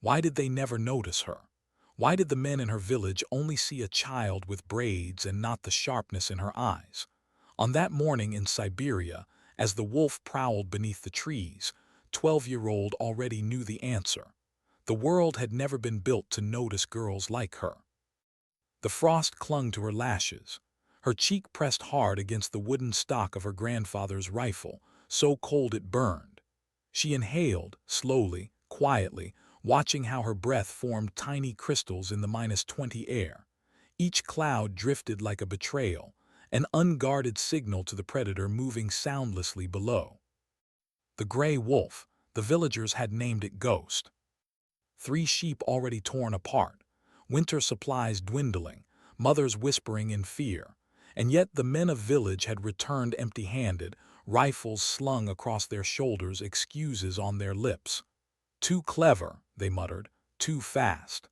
Why did they never notice her? Why did the men in her village only see a child with braids and not the sharpness in her eyes? On that morning in Siberia, as the wolf prowled beneath the trees, 12-year-old already knew the answer. The world had never been built to notice girls like her. The frost clung to her lashes. Her cheek pressed hard against the wooden stock of her grandfather's rifle, so cold it burned. She inhaled, slowly, quietly, watching how her breath formed tiny crystals in the -20 air. Each cloud drifted like a betrayal, an unguarded signal to the predator moving soundlessly below. The gray wolf, the villagers had named it Ghost. 3 sheep already torn apart, winter supplies dwindling, mothers whispering in fear, and yet the men of village had returned empty-handed, rifles slung across their shoulders, excuses on their lips. Too clever, they muttered, too fast.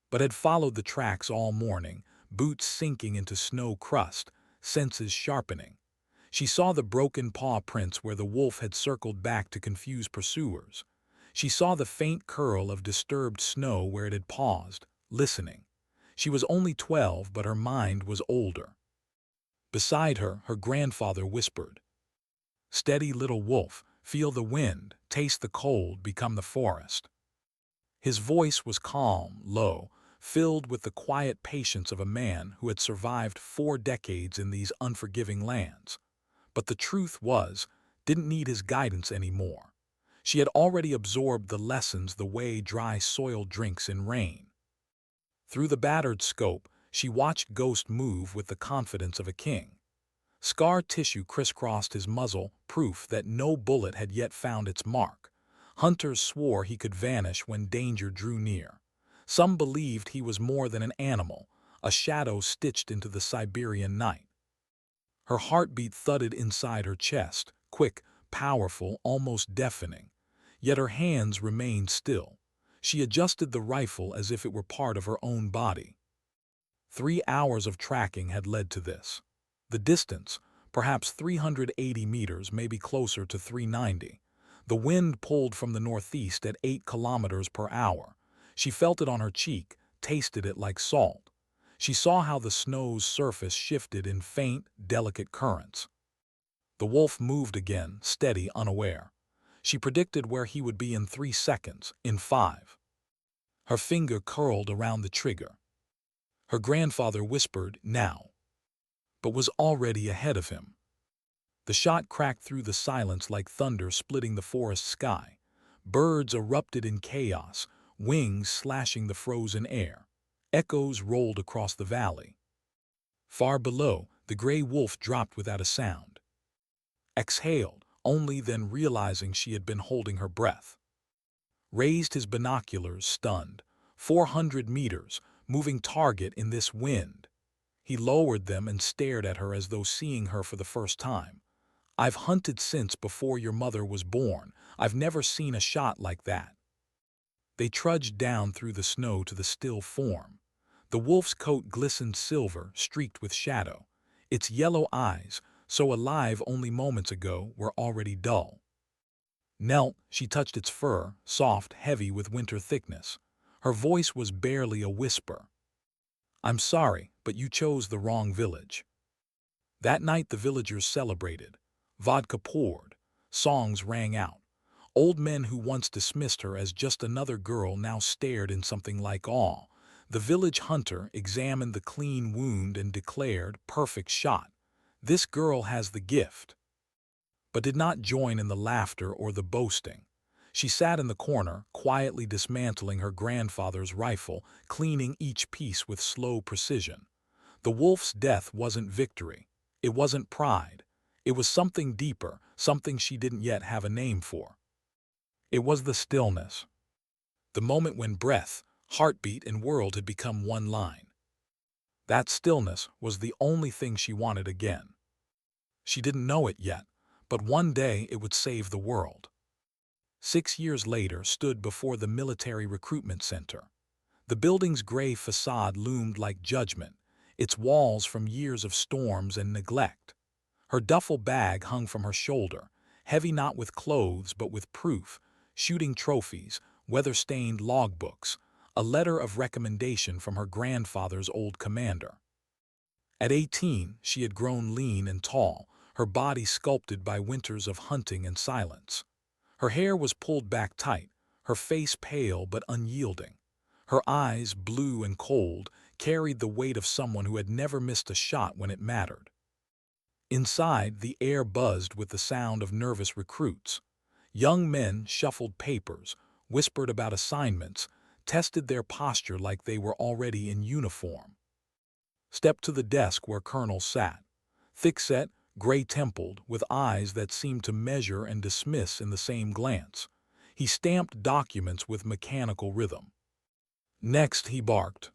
But had followed the tracks all morning, boots sinking into snow crust, senses sharpening. She saw the broken paw prints where the wolf had circled back to confuse pursuers. She saw the faint curl of disturbed snow where it had paused, listening. She was only 12, but her mind was older. Beside her, her grandfather whispered, "Steady, little wolf, feel the wind, taste the cold, become the forest." His voice was calm, low, filled with the quiet patience of a man who had survived 4 decades in these unforgiving lands. But the truth was, didn't need his guidance anymore. She had already absorbed the lessons the way dry soil drinks in rain. Through the battered scope, she watched Ghost move with the confidence of a king. Scar tissue crisscrossed his muzzle, proof that no bullet had yet found its mark. Hunters swore he could vanish when danger drew near. Some believed he was more than an animal, a shadow stitched into the Siberian night. Her heartbeat thudded inside her chest, quick, powerful, almost deafening. Yet her hands remained still. She adjusted the rifle as if it were part of her own body. 3 hours of tracking had led to this. The distance, perhaps 380 meters, maybe closer to 390. The wind pulled from the northeast at 8 kilometers per hour. She felt it on her cheek, tasted it like salt. She saw how the snow's surface shifted in faint, delicate currents. The wolf moved again, steady, unaware. She predicted where he would be in 3 seconds, in 5. Her finger curled around the trigger. Her grandfather whispered, "Now," but was already ahead of him. The shot cracked through the silence like thunder splitting the forest sky. Birds erupted in chaos, wings slashing the frozen air. Echoes rolled across the valley. Far below, the gray wolf dropped without a sound. Exhaled, only then realizing she had been holding her breath. Raised his binoculars, stunned. 400 meters, moving target in this wind. He lowered them and stared at her as though seeing her for the first time. "I've hunted since before your mother was born. I've never seen a shot like that." They trudged down through the snow to the still form. The wolf's coat glistened silver, streaked with shadow. Its yellow eyes, so alive only moments ago, were already dull. Knelt, she touched its fur, soft, heavy with winter thickness. Her voice was barely a whisper. "I'm sorry, but you chose the wrong village." That night the villagers celebrated. Vodka poured. Songs rang out. Old men who once dismissed her as just another girl now stared in something like awe. The village hunter examined the clean wound and declared, "Perfect shot. This girl has the gift." But did not join in the laughter or the boasting. She sat in the corner, quietly dismantling her grandfather's rifle, cleaning each piece with slow precision. The wolf's death wasn't victory. It wasn't pride. It was something deeper, something she didn't yet have a name for. It was the stillness. The moment when breath, heartbeat, and world had become one line. That stillness was the only thing she wanted again. She didn't know it yet, but one day it would save the world. 6 years later stood before the military recruitment center. The building's gray facade loomed like judgment, its walls from years of storms and neglect. Her duffel bag hung from her shoulder, heavy not with clothes but with proof, shooting trophies, weather-stained logbooks, a letter of recommendation from her grandfather's old commander. At 18, she had grown lean and tall, her body sculpted by winters of hunting and silence. Her hair was pulled back tight, her face pale but unyielding. Her eyes, blue and cold, carried the weight of someone who had never missed a shot when it mattered. Inside, the air buzzed with the sound of nervous recruits. Young men shuffled papers, whispered about assignments, tested their posture like they were already in uniform. Stepped to the desk where Colonel sat, thick-set, gray-templed, with eyes that seemed to measure and dismiss in the same glance. He stamped documents with mechanical rhythm. Next, he barked.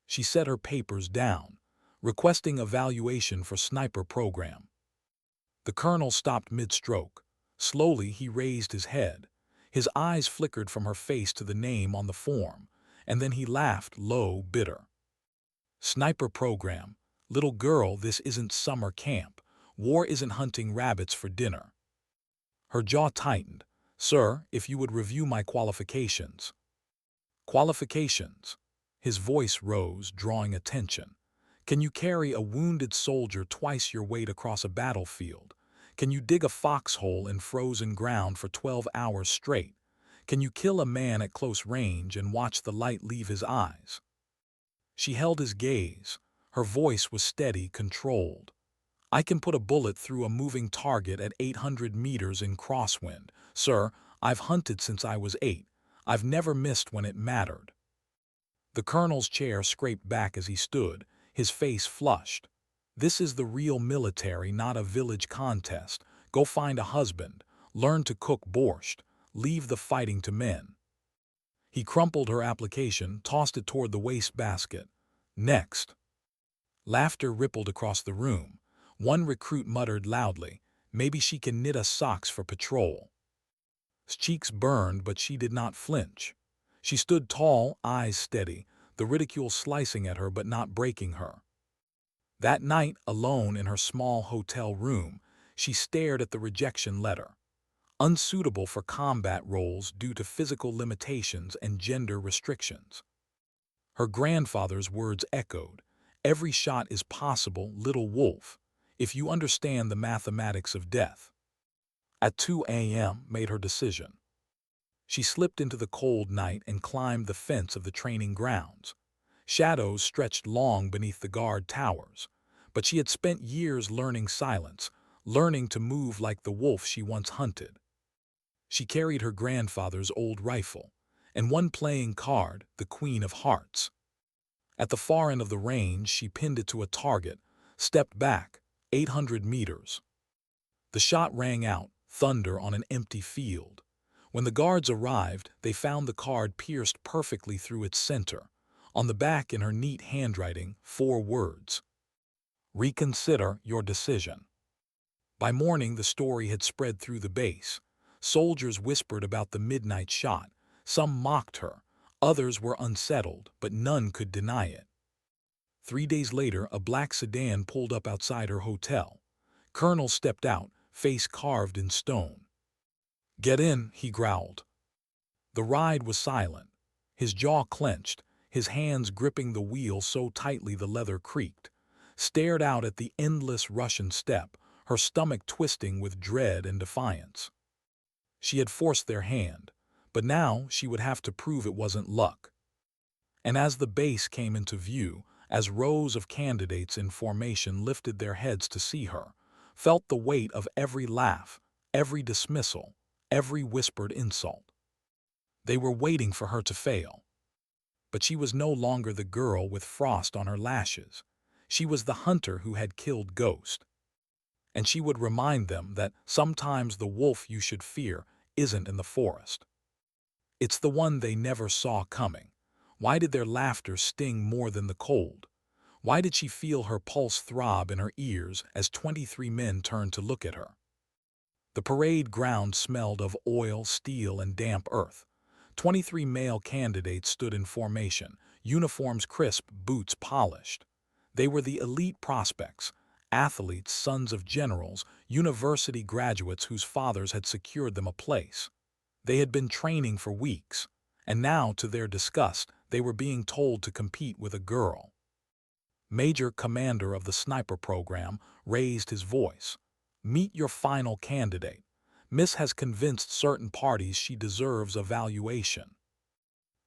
She set her papers down, requesting evaluation for sniper program. The colonel stopped mid-stroke. Slowly, he raised his head. His eyes flickered from her face to the name on the form, and then he laughed low, bitter. Sniper program. Little girl, this isn't summer camp. War isn't hunting rabbits for dinner. Her jaw tightened. Sir, if you would review my qualifications. Qualifications. His voice rose, drawing attention. Can you carry a wounded soldier twice your weight across a battlefield? Can you dig a foxhole in frozen ground for 12 hours straight? Can you kill a man at close range and watch the light leave his eyes? She held his gaze. Her voice was steady, controlled. I can put a bullet through a moving target at 800 meters in crosswind. Sir, I've hunted since I was 8. I've never missed when it mattered. The colonel's chair scraped back as he stood, his face flushed. This is the real military, not a village contest. Go find a husband, learn to cook borscht, leave the fighting to men. He crumpled her application, tossed it toward the wastebasket. Next. Laughter rippled across the room. One recruit muttered loudly, maybe she can knit us socks for patrol. His cheeks burned, but she did not flinch. She stood tall, eyes steady, the ridicule slicing at her but not breaking her. That night, alone in her small hotel room, she stared at the rejection letter. Unsuitable for combat roles due to physical limitations and gender restrictions. Her grandfather's words echoed, every shot is possible, little wolf, if you understand the mathematics of death. At 2 a.m. made her decision. She slipped into the cold night and climbed the fence of the training grounds. Shadows stretched long beneath the guard towers, but she had spent years learning silence, learning to move like the wolf she once hunted. She carried her grandfather's old rifle, and one playing card, the Queen of Hearts. At the far end of the range, she pinned it to a target, stepped back, 800 meters. The shot rang out, thunder on an empty field. When the guards arrived, they found the card pierced perfectly through its center. On the back, in her neat handwriting, 4 words. Reconsider your decision. By morning, the story had spread through the base. Soldiers whispered about the midnight shot. Some mocked her. Others were unsettled, but none could deny it. 3 days later, a black sedan pulled up outside her hotel. Colonel stepped out, face carved in stone. Get in, he growled. The ride was silent. His jaw clenched, his hands gripping the wheel so tightly the leather creaked. Stared out at the endless Russian steppe, her stomach twisting with dread and defiance. She had forced their hand, but now she would have to prove it wasn't luck. And as the base came into view, as rows of candidates in formation lifted their heads to see her, felt the weight of every laugh, every dismissal, every whispered insult. They were waiting for her to fail. But she was no longer the girl with frost on her lashes. She was the hunter who had killed Ghost. And she would remind them that sometimes the wolf you should fear isn't in the forest. It's the one they never saw coming. Why did their laughter sting more than the cold? Why did she feel her pulse throb in her ears as 23 men turned to look at her? The parade ground smelled of oil, steel, and damp earth. 23 male candidates stood in formation, uniforms crisp, boots polished. They were the elite prospects, athletes, sons of generals, university graduates whose fathers had secured them a place. They had been training for weeks, And now, to their disgust, they were being told to compete with a girl. Major Commander of the sniper program raised his voice. "Meet your final candidate. Miss has convinced certain parties she deserves a valuation."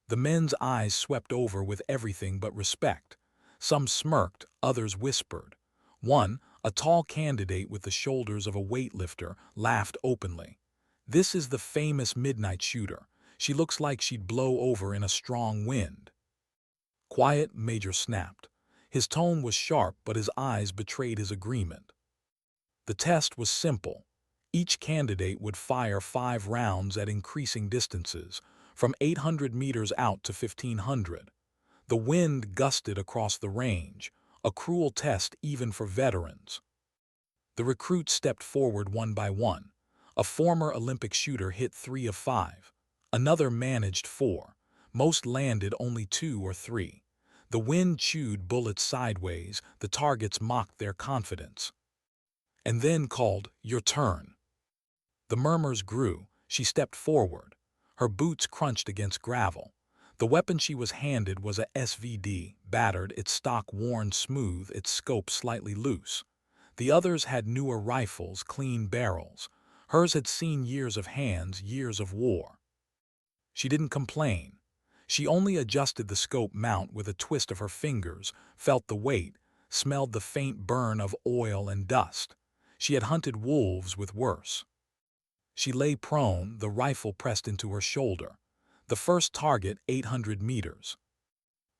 The men's eyes swept over with everything but respect. Some smirked, others whispered. One, a tall candidate with the shoulders of a weightlifter, laughed openly. "This is the famous midnight shooter. She looks like she'd blow over in a strong wind." "Quiet," Major snapped. His tone was sharp, but his eyes betrayed his agreement. The test was simple. Each candidate would fire 5 rounds at increasing distances, from 800 meters out to 1,500. The wind gusted across the range, a cruel test even for veterans. The recruits stepped forward one by one. A former Olympic shooter hit 3 of 5. Another managed 4. Most landed only 2 or 3. The wind chewed bullets sideways, the targets mocked their confidence. And then called, "Your turn." The murmurs grew. She stepped forward. Her boots crunched against gravel. The weapon she was handed was a SVD, battered, its stock worn smooth, its scope slightly loose. The others had newer rifles, clean barrels. Hers had seen years of hands, years of war. She didn't complain. She only adjusted the scope mount with a twist of her fingers, felt the weight, smelled the faint burn of oil and dust. She had hunted wolves with worse. She lay prone, the rifle pressed into her shoulder. The first target, 800 meters.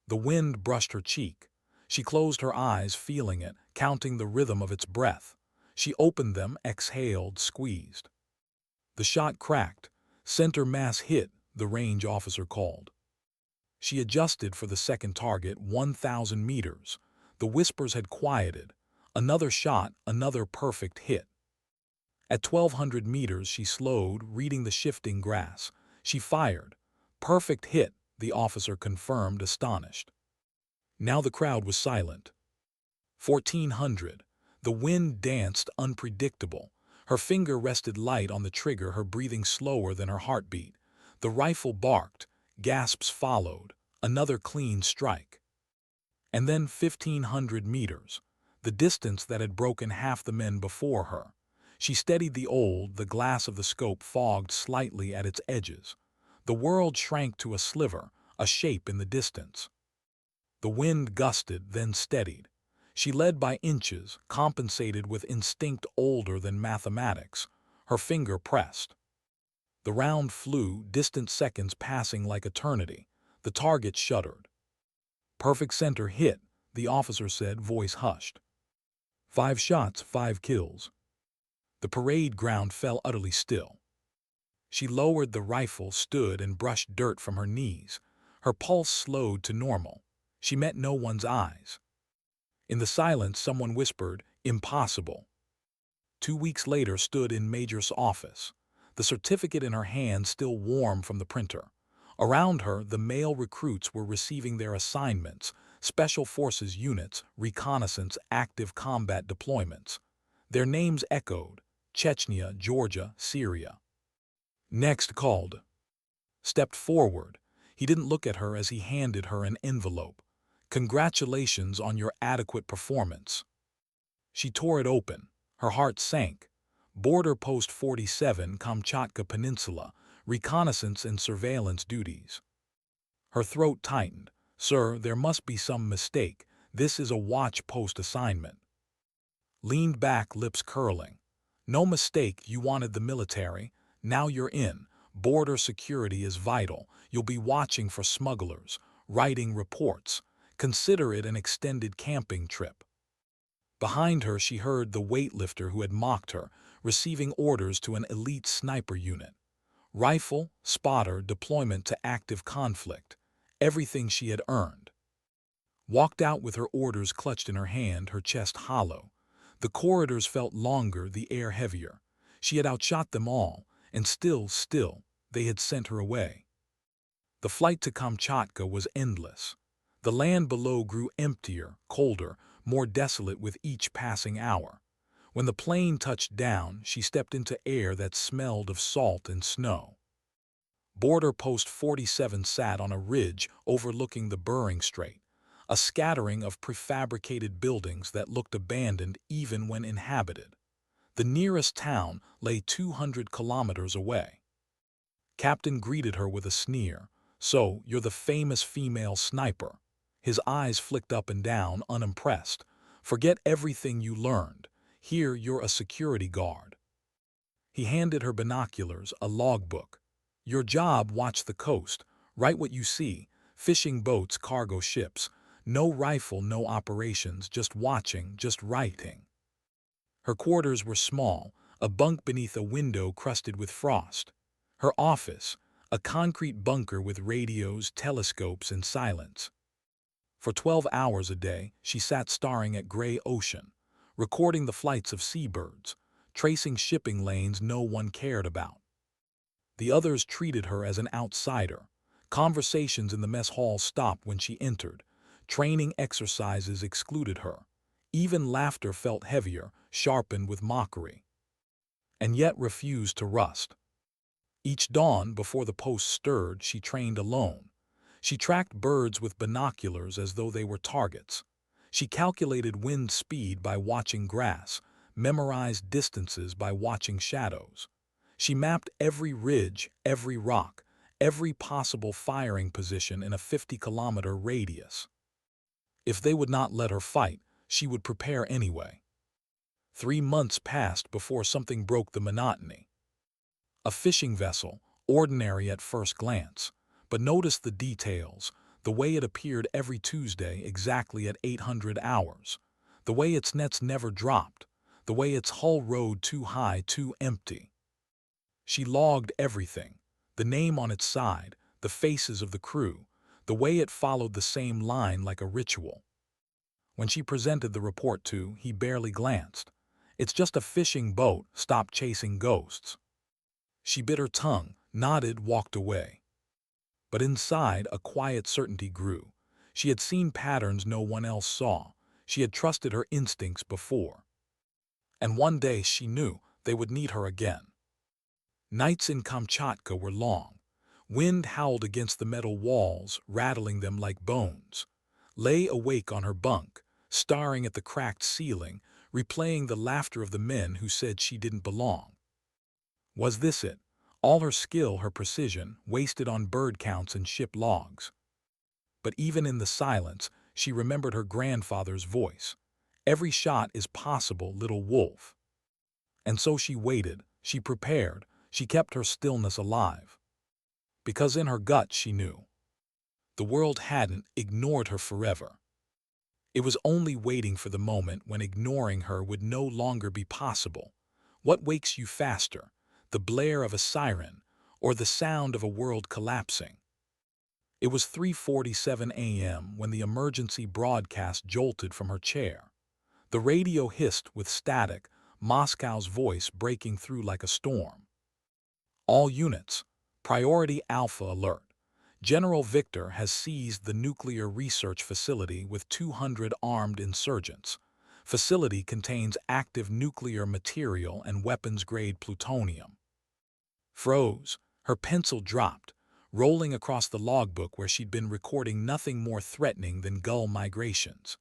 The wind brushed her cheek. She closed her eyes, feeling it, counting the rhythm of its breath. She opened them, exhaled, squeezed. The shot cracked. "Center mass hit," the range officer called. She adjusted for the second target, 1,000 meters. The whispers had quieted. Another shot, another perfect hit. At 1,200 meters, she slowed, reading the shifting grass. She fired. "Perfect hit," the officer confirmed, astonished. Now the crowd was silent. 1,400. The wind danced, unpredictable. Her finger rested light on the trigger, her breathing slower than her heartbeat. The rifle barked. Gasps followed. Another clean strike. And then 1,500 meters. The distance that had broken half the men before her. She steadied the glass of the scope fogged slightly at its edges. The world shrank to a sliver, a shape in the distance. The wind gusted, then steadied. She led by inches, compensated with instinct older than mathematics. Her finger pressed. The round flew, distant seconds passing like eternity. The target shuddered. "Perfect center hit," the officer said, voice hushed. 5 shots, 5 kills. The parade ground fell utterly still. She lowered the rifle, stood, and brushed dirt from her knees. Her pulse slowed to normal. She met no one's eyes. In the silence, someone whispered, "Impossible." 2 weeks later, stood in Major's office, the certificate in her hand still warm from the printer. Around her, the male recruits were receiving their assignments, special forces units, reconnaissance, active combat deployments. Their names echoed: Chechnya, Georgia, Syria. Next called. Stepped forward. He didn't look at her as he handed her an envelope. "Congratulations on your adequate performance." She tore it open. Her heart sank. "Border Post 47, Kamchatka Peninsula, reconnaissance and surveillance duties." Her throat tightened. "Sir, there must be some mistake. This is a watch post assignment." Leaned back, lips curling. "No mistake, you wanted the military. Now you're in. Border security is vital. You'll be watching for smugglers, writing reports. Consider it an extended camping trip." Behind her, she heard the weightlifter who had mocked her, receiving orders to an elite sniper unit. Rifle, spotter, deployment to active conflict. Everything she had earned. Walked out with her orders clutched in her hand, her chest hollow. The corridors felt longer, the air heavier. She had outshot them all, and still, they had sent her away. The flight to Kamchatka was endless. The land below grew emptier, colder, more desolate with each passing hour. When the plane touched down, she stepped into air that smelled of salt and snow. Border Post 47 sat on a ridge overlooking the Bering Strait, a scattering of prefabricated buildings that looked abandoned even when inhabited. The nearest town lay 200 kilometers away. Captain greeted her with a sneer. "So, you're the famous female sniper." His eyes flicked up and down, unimpressed. "Forget everything you learned. Here you're a security guard." He handed her binoculars, a logbook. "Your job, watch the coast. Write what you see. Fishing boats, cargo ships. No rifle, no operations, just watching, just writing." Her quarters were small, a bunk beneath a window crusted with frost. Her office, a concrete bunker with radios, telescopes, and silence. For 12 hours a day, she sat staring at gray ocean, recording the flights of seabirds, tracing shipping lanes no one cared about. The others treated her as an outsider. Conversations in the mess hall stopped when she entered. Training exercises excluded her. Even laughter felt heavier, sharpened with mockery. And yet refused to rust. Each dawn, before the post stirred, she trained alone. She tracked birds with binoculars as though they were targets. She calculated wind speed by watching grass, memorized distances by watching shadows. She mapped every ridge, every rock, every possible firing position in a 50-kilometer radius. If they would not let her fight, she would prepare anyway. 3 months passed before something broke the monotony. A fishing vessel, ordinary at first glance, but notice the details, the way it appeared every Tuesday exactly at 800 hours, the way its nets never dropped, the way its hull rode too high, too empty. She logged everything, the name on its side, the faces of the crew, the way it followed the same line like a ritual. When she presented the report to, he barely glanced. "It's just a fishing boat, stop chasing ghosts." She bit her tongue, nodded, walked away. But inside, a quiet certainty grew. She had seen patterns no one else saw. She had trusted her instincts before. And one day she knew they would need her again. Nights in Kamchatka were long. Wind howled against the metal walls, rattling them like bones. Lay awake on her bunk, staring at the cracked ceiling, replaying the laughter of the men who said she didn't belong. Was this it? All her skill, her precision, wasted on bird counts and ship logs. But even in the silence, she remembered her grandfather's voice. "Every shot is possible, little wolf." And so she waited, she prepared, she kept her stillness alive. Because in her gut she knew. The world hadn't ignored her forever. It was only waiting for the moment when ignoring her would no longer be possible. What wakes you faster? The blare of a siren, or the sound of a world collapsing? It was 3:47 a.m. when the emergency broadcast jolted from her chair. The radio hissed with static, Moscow's voice breaking through like a storm. "All units, priority Alpha alert. General Victor has seized the nuclear research facility with 200 armed insurgents. Facility contains active nuclear material and weapons-grade plutonium." Froze, her pencil dropped, rolling across the logbook where she'd been recording nothing more threatening than gull migrations.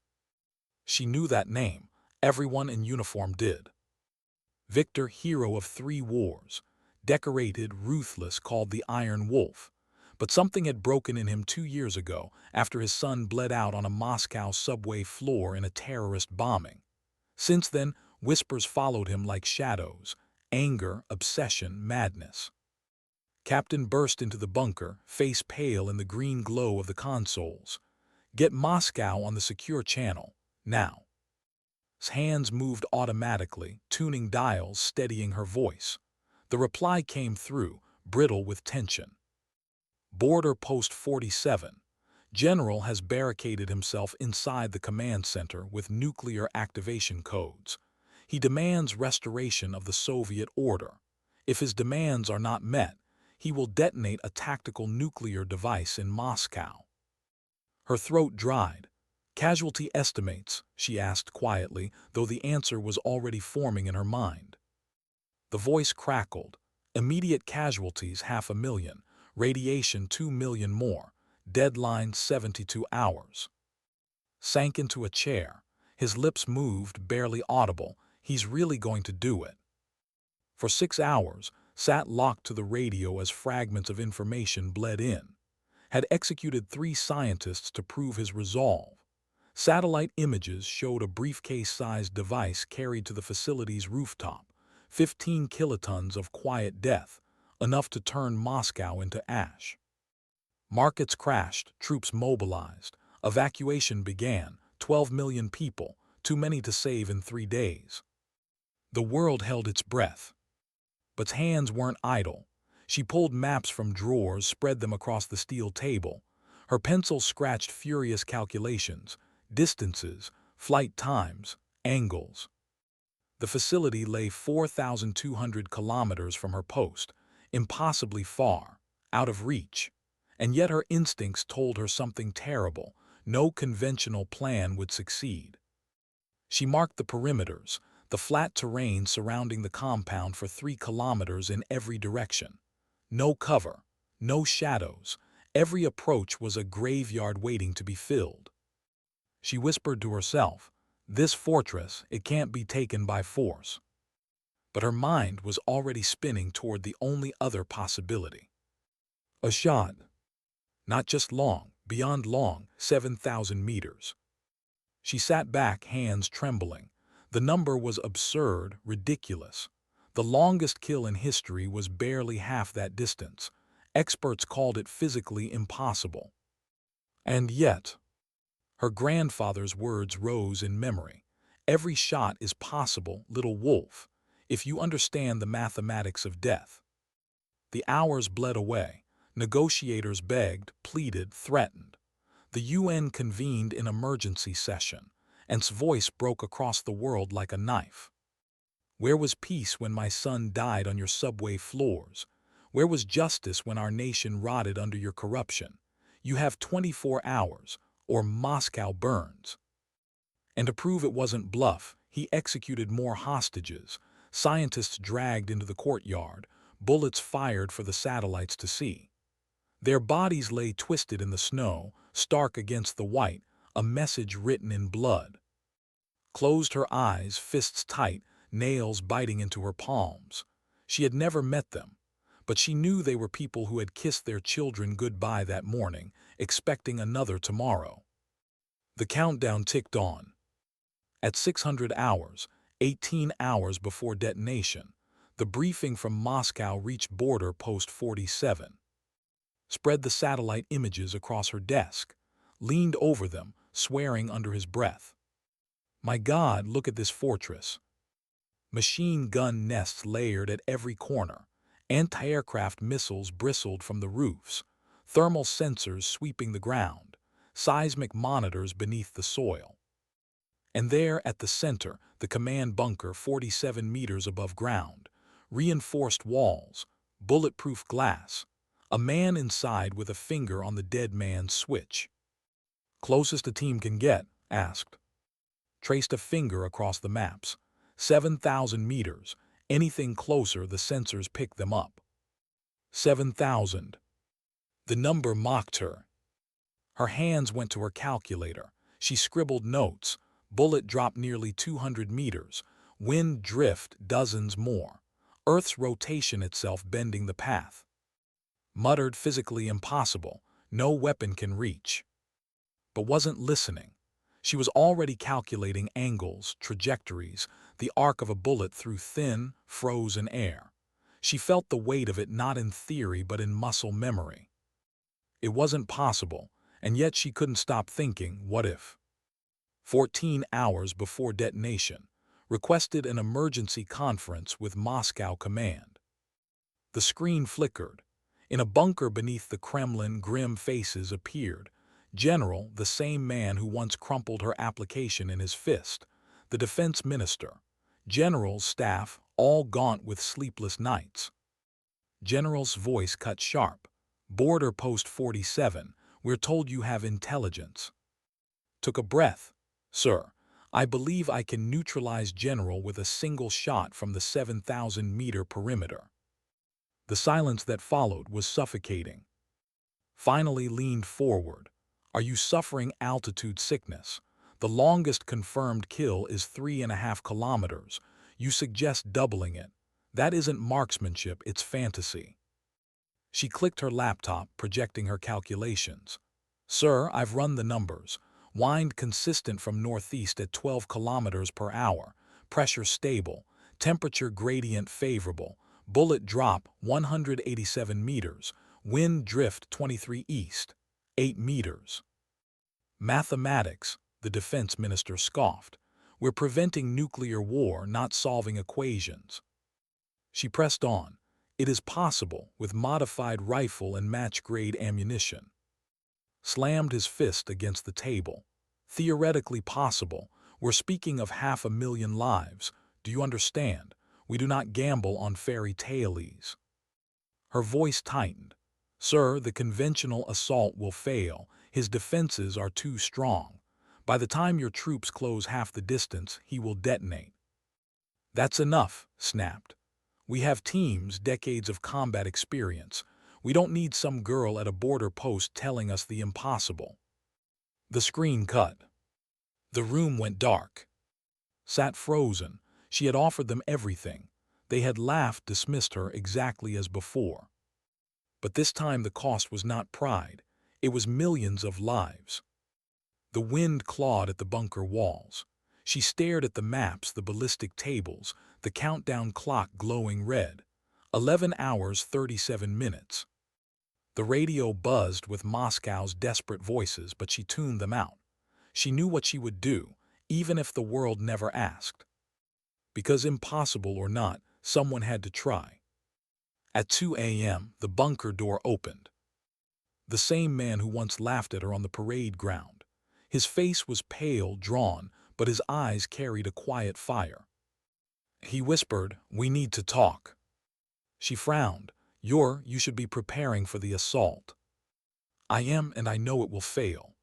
She knew that name, everyone in uniform did. Victor, hero of 3 wars, decorated, ruthless, called the Iron Wolf. But something had broken in him 2 years ago after his son bled out on a Moscow subway floor in a terrorist bombing. Since then, whispers followed him like shadows: anger, obsession, madness. Captain burst into the bunker, face pale in the green glow of the consoles. "Get Moscow on the secure channel, now." His hands moved automatically, tuning dials, steadying her voice. The reply came through, brittle with tension. "Border Post 47. General has barricaded himself inside the command center with nuclear activation codes. He demands restoration of the Soviet order. If his demands are not met, he will detonate a tactical nuclear device in Moscow." Her throat dried. "Casualty estimates?" she asked quietly, though the answer was already forming in her mind. The voice crackled. "Immediate casualties 500,000. Radiation 2 million more. Deadline 72 hours. Sank into a chair. His lips moved, barely audible. He's really going to do it. For 6 hours, sat locked to the radio as fragments of information bled in. Had executed 3 scientists to prove his resolve. Satellite images showed a briefcase-sized device carried to the facility's rooftop. 15 kilotons of quiet death, enough to turn Moscow into ash. Markets crashed, troops mobilized. Evacuation began. 12 million people, too many to save in 3 days. The world held its breath. But's hands weren't idle. She pulled maps from drawers, spread them across the steel table. Her pencil scratched furious calculations, distances, flight times, angles. The facility lay 4,200 kilometers from her post, impossibly far, out of reach. And yet her instincts told her something terrible. No conventional plan would succeed. She marked the perimeters, the flat terrain surrounding the compound for 3 kilometers in every direction. No cover, no shadows. Every approach was a graveyard waiting to be filled. She whispered to herself, "This fortress, it can't be taken by force." But her mind was already spinning toward the only other possibility. A shot. Not just long, beyond long, 7,000 meters. She sat back, hands trembling. The number was absurd, ridiculous. The longest kill in history was barely half that distance. Experts called it physically impossible. And yet, her grandfather's words rose in memory. Every shot is possible, little wolf, if you understand the mathematics of death. The hours bled away. Negotiators begged, pleaded, threatened. The UN convened in emergency session, and its voice broke across the world like a knife. Where was peace when my son died on your subway floors? Where was justice when our nation rotted under your corruption? You have 24 hours, or Moscow burns. And to prove it wasn't bluff, he executed more hostages, scientists dragged into the courtyard, bullets fired for the satellites to see. Their bodies lay twisted in the snow, stark against the white, a message written in blood. Closed her eyes, fists tight, nails biting into her palms. She had never met them, but she knew they were people who had kissed their children goodbye that morning, expecting another tomorrow. The countdown ticked on. At 600 hours, 18 hours before detonation, the briefing from Moscow reached border post 47. Spread the satellite images across her desk, leaned over them, swearing under his breath. My God, look at this fortress. Machine gun nests layered at every corner. Anti-aircraft missiles bristled from the roofs. Thermal sensors sweeping the ground. Seismic monitors beneath the soil. And there, at the center, the command bunker 47 meters above ground. Reinforced walls. Bulletproof glass. A man inside with a finger on the dead man's switch. Closest a team can get, asked. Traced a finger across the maps. 7,000 meters. Anything closer, the sensors picked them up. 7,000. The number mocked her. Her hands went to her calculator. She scribbled notes. Bullet drop nearly 200 meters. Wind drift dozens more. Earth's rotation itself bending the path. Muttered, physically impossible. No weapon can reach. But wasn't listening. She was already calculating angles, trajectories, the arc of a bullet through thin, frozen air. She felt the weight of it not in theory but in muscle memory. It wasn't possible, and yet she couldn't stop thinking, what if? 14 hours before detonation, requested an emergency conference with Moscow command. The screen flickered. In a bunker beneath the Kremlin, grim faces appeared. General, the same man who once crumpled her application in his fist. The defense minister. General's staff, all gaunt with sleepless nights. General's voice cut sharp. Border post 47, we're told you have intelligence. Took a breath. Sir, I believe I can neutralize General with a single shot from the 7,000-meter perimeter. The silence that followed was suffocating. finally leaned forward. Are you suffering altitude sickness? The longest confirmed kill is 3.5 kilometers. You suggest doubling it. That isn't marksmanship, it's fantasy. She clicked her laptop, projecting her calculations. Sir, I've run the numbers. Wind consistent from northeast at 12 kilometers per hour. Pressure stable. Temperature gradient favorable. Bullet drop 187 meters. Wind drift 23 east. 8 meters. Mathematics, the defense minister scoffed. We're preventing nuclear war, not solving equations. She pressed on. It is possible with modified rifle and match-grade ammunition. Slammed his fist against the table. Theoretically possible. We're speaking of 500,000 lives. Do you understand? We do not gamble on fairy tales. Her voice tightened. Sir, the conventional assault will fail. His defenses are too strong. By the time your troops close half the distance, he will detonate. That's enough, snapped. We have teams, decades of combat experience. We don't need some girl at a border post telling us the impossible. The screen cut. The room went dark. Sat frozen. She had offered them everything. They had laughed, dismissed her exactly as before. But this time the cost was not pride. It was millions of lives. The wind clawed at the bunker walls. She stared at the maps, the ballistic tables, the countdown clock glowing red. 11 hours 37 minutes. The radio buzzed with Moscow's desperate voices, but she tuned them out. She knew what she would do, even if the world never asked. Because impossible or not, someone had to try. At 2 a.m., the bunker door opened. The same man who once laughed at her on the parade ground. His face was pale, drawn, but his eyes carried a quiet fire. He whispered, "We need to talk." She frowned. You should be preparing for the assault." "I am, and I know it will fail."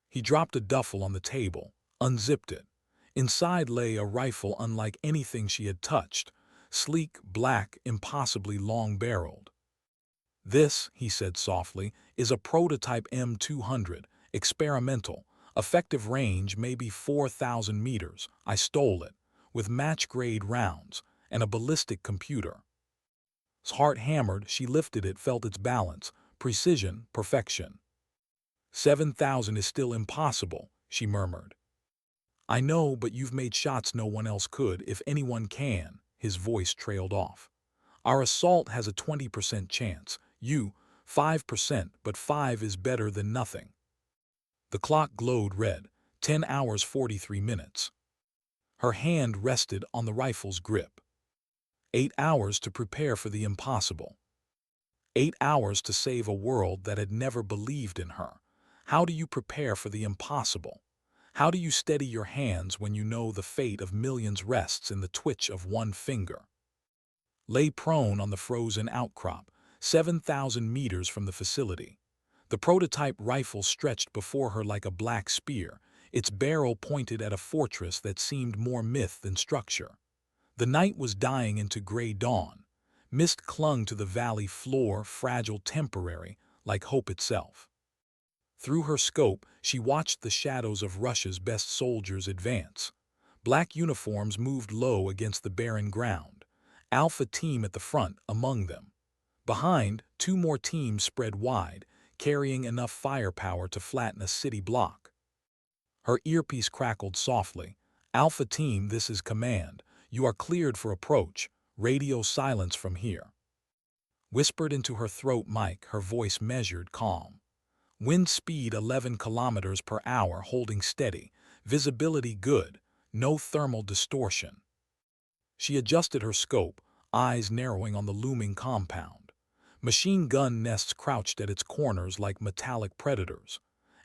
He dropped a duffel on the table, unzipped it. Inside lay a rifle unlike anything she had touched, sleek, black, impossibly long-barreled. "This," he said softly, "is a prototype M200, experimental. Effective range maybe 4,000 meters. I stole it, with match-grade rounds, and a ballistic computer." His heart hammered. She lifted it, felt its balance, precision, perfection. 7,000 is still impossible, she murmured. "I know, but you've made shots no one else could, if anyone can." His voice trailed off. "Our assault has a 20% chance. 5%, but 5 is better than nothing." The clock glowed red, 10 hours 43 minutes. Her hand rested on the rifle's grip. 8 hours to prepare for the impossible. 8 hours to save a world that had never believed in her. How do you prepare for the impossible? How do you steady your hands when you know the fate of millions rests in the twitch of one finger? Lay prone on the frozen outcrop, 7,000 meters from the facility. The prototype rifle stretched before her like a black spear, its barrel pointed at a fortress that seemed more myth than structure. The night was dying into gray dawn. Mist clung to the valley floor, fragile, temporary, like hope itself. Through her scope, she watched the shadows of Russia's best soldiers advance. Black uniforms moved low against the barren ground. Alpha team at the front, among them. Behind, 2 more teams spread wide, carrying enough firepower to flatten a city block. Her earpiece crackled softly. "Alpha team, this is command. You are cleared for approach. Radio silence from here." Whispered into her throat mic, her voice measured, calm. Wind speed 11 kilometers per hour, holding steady. Visibility good. No thermal distortion. She adjusted her scope, eyes narrowing on the looming compound. Machine gun nests crouched at its corners like metallic predators.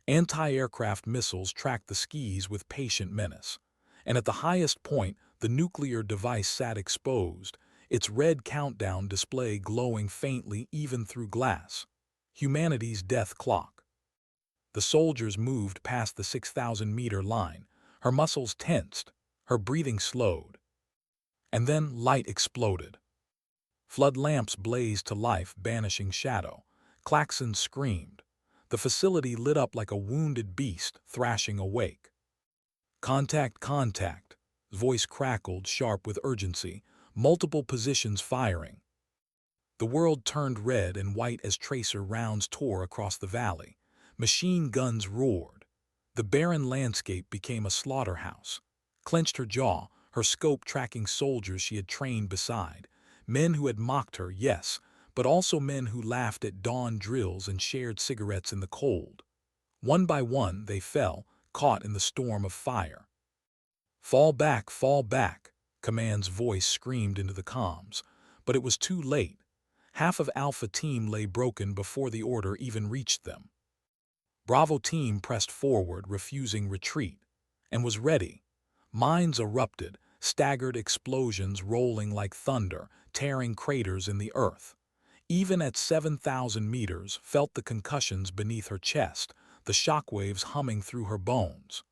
Anti-aircraft missiles tracked the skis with patient menace. And at the highest point, the nuclear device sat exposed, its red countdown display glowing faintly even through glass. Humanity's death clock. The soldiers moved past the 6,000-meter line. Her muscles tensed, her breathing slowed. And then light exploded. Flood lamps blazed to life, banishing shadow. Klaxons screamed. The facility lit up like a wounded beast thrashing awake. Contact, contact. Voice crackled, sharp with urgency, multiple positions firing. The world turned red and white as tracer rounds tore across the valley. Machine guns roared. The barren landscape became a slaughterhouse. Clenched her jaw, her scope tracking soldiers she had trained beside. Men who had mocked her, yes, but also men who laughed at dawn drills and shared cigarettes in the cold. One by one, they fell, caught in the storm of fire. Fall back, Command's voice screamed into the comms. But it was too late. Half of Alpha Team lay broken before the order even reached them. Bravo Team pressed forward, refusing retreat, and was ready. Mines erupted, staggered explosions rolling like thunder, tearing craters in the earth. Even at 7,000 meters, felt the concussions beneath her chest, the shockwaves humming through her bones.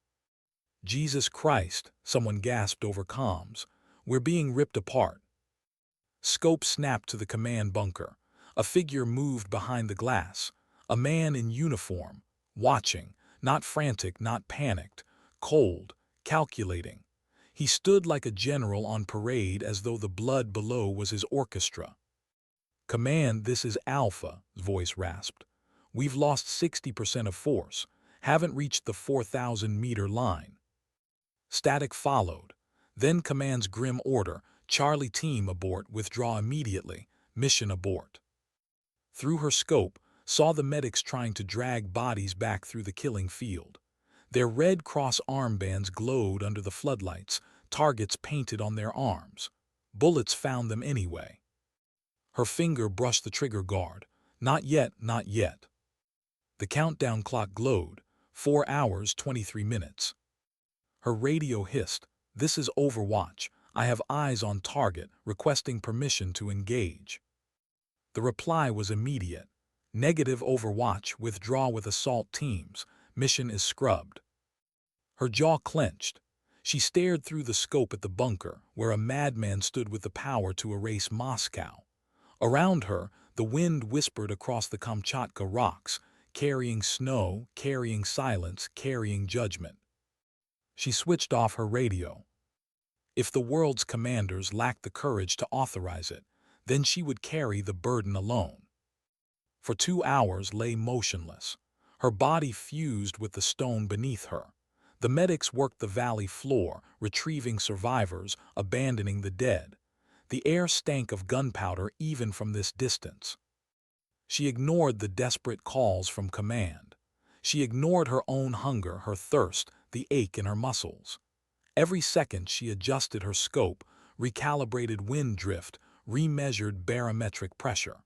Jesus Christ, someone gasped over comms. We're being ripped apart. Scope snapped to the command bunker. A figure moved behind the glass. A man in uniform, watching, not frantic, not panicked, cold, calculating. He stood like a general on parade as though the blood below was his orchestra. Command, this is Alpha, his voice rasped. We've lost 60% of force, haven't reached the 4,000-meter line. Static followed. Then Command's grim order, Charlie Team abort, withdraw immediately, mission abort. Through her scope, saw the medics trying to drag bodies back through the killing field. Their Red Cross armbands glowed under the floodlights, targets painted on their arms. Bullets found them anyway. Her finger brushed the trigger guard. Not yet, not yet. The countdown clock glowed. 4 hours, 23 minutes. Her radio hissed. This is Overwatch. I have eyes on target, requesting permission to engage. The reply was immediate. Negative, Overwatch, withdraw with assault teams. Mission is scrubbed. Her jaw clenched. She stared through the scope at the bunker, where a madman stood with the power to erase Moscow. Around her, the wind whispered across the Kamchatka rocks, carrying snow, carrying silence, carrying judgment. She switched off her radio. If the world's commanders lacked the courage to authorize it, then she would carry the burden alone. For 2 hours lay motionless. Her body fused with the stone beneath her. The medics worked the valley floor, retrieving survivors, abandoning the dead. The air stank of gunpowder even from this distance. She ignored the desperate calls from command. She ignored her own hunger, her thirst, the ache in her muscles. Every second she adjusted her scope, recalibrated wind drift, remeasured barometric pressure.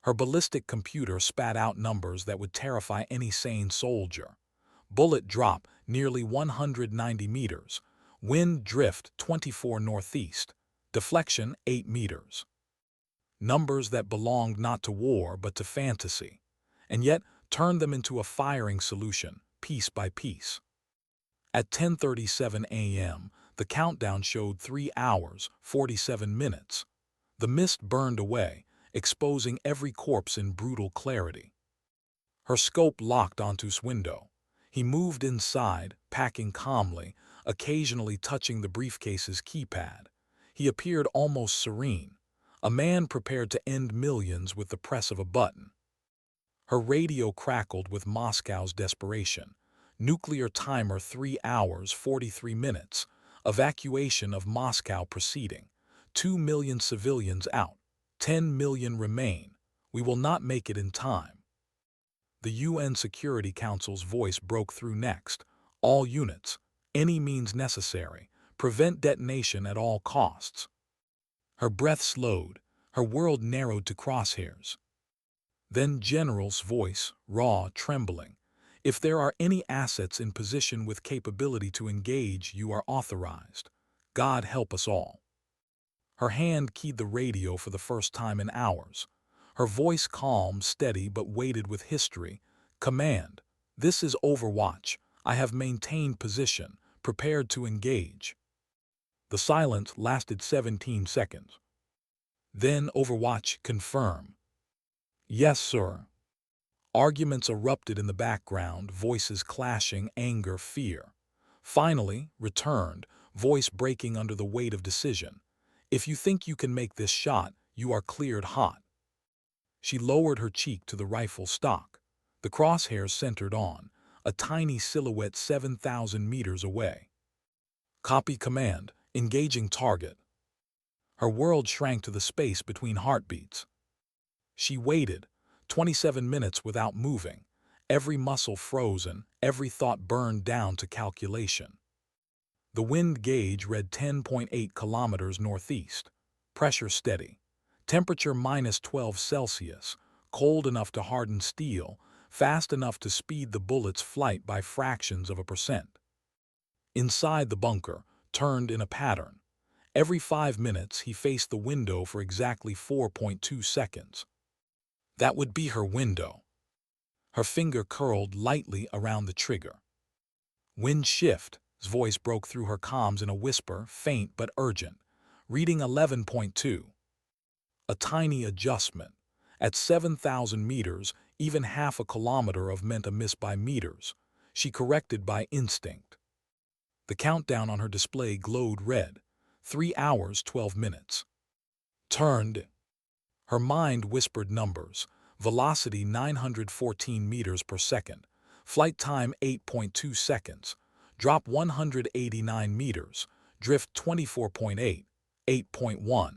Her ballistic computer spat out numbers that would terrify any sane soldier. Bullet drop, nearly 190 meters. Wind drift, 24 northeast. Deflection, 8 meters. Numbers that belonged not to war but to fantasy, and yet turned them into a firing solution, piece by piece. At 10:37 a.m., the countdown showed 3 hours, 47 minutes. The mist burned away, exposing every corpse in brutal clarity. Her scope locked onto his window. He moved inside, packing calmly, occasionally touching the briefcase's keypad. He appeared almost serene, a man prepared to end millions with the press of a button. Her radio crackled with Moscow's desperation. Nuclear timer 3 hours, 43 minutes. Evacuation of Moscow proceeding. 2 million civilians out. 10 million remain. We will not make it in time. The UN Security Council's voice broke through next. All units, any means necessary. Prevent detonation at all costs. Her breath slowed. Her world narrowed to crosshairs. Then General's voice, raw, trembling. If there are any assets in position with capability to engage, you are authorized. God help us all. Her hand keyed the radio for the first time in hours. Her voice calm, steady, but weighted with history. Command, this is Overwatch. I have maintained position, prepared to engage. The silence lasted 17 seconds. Then Overwatch, confirm. Yes, sir. Arguments erupted in the background, voices clashing, anger, fear. Finally, returned, voice breaking under the weight of decision. If you think you can make this shot, you are cleared hot. She lowered her cheek to the rifle stock. The crosshairs centered on a tiny silhouette 7,000 meters away. Copy command, engaging target. Her world shrank to the space between heartbeats. She waited, 27 minutes without moving, every muscle frozen, every thought burned down to calculation. The wind gauge read 10.8 kilometers northeast. Pressure steady. Temperature -12°C, cold enough to harden steel, fast enough to speed the bullet's flight by fractions of a percent. Inside the bunker, turned in a pattern. Every 5 minutes he faced the window for exactly 4.2 seconds. That would be her window. Her finger curled lightly around the trigger. Wind shift. His voice broke through her comms in a whisper, faint but urgent. Reading 11.2. A tiny adjustment. At 7,000 meters, even half a kilometer of meant a miss by meters. She corrected by instinct. The countdown on her display glowed red. 3 hours, 12 minutes. Turned. Her mind whispered numbers. Velocity 914 meters per second. Flight time 8.2 seconds. Drop 189 meters. Drift 24.8, 8.1.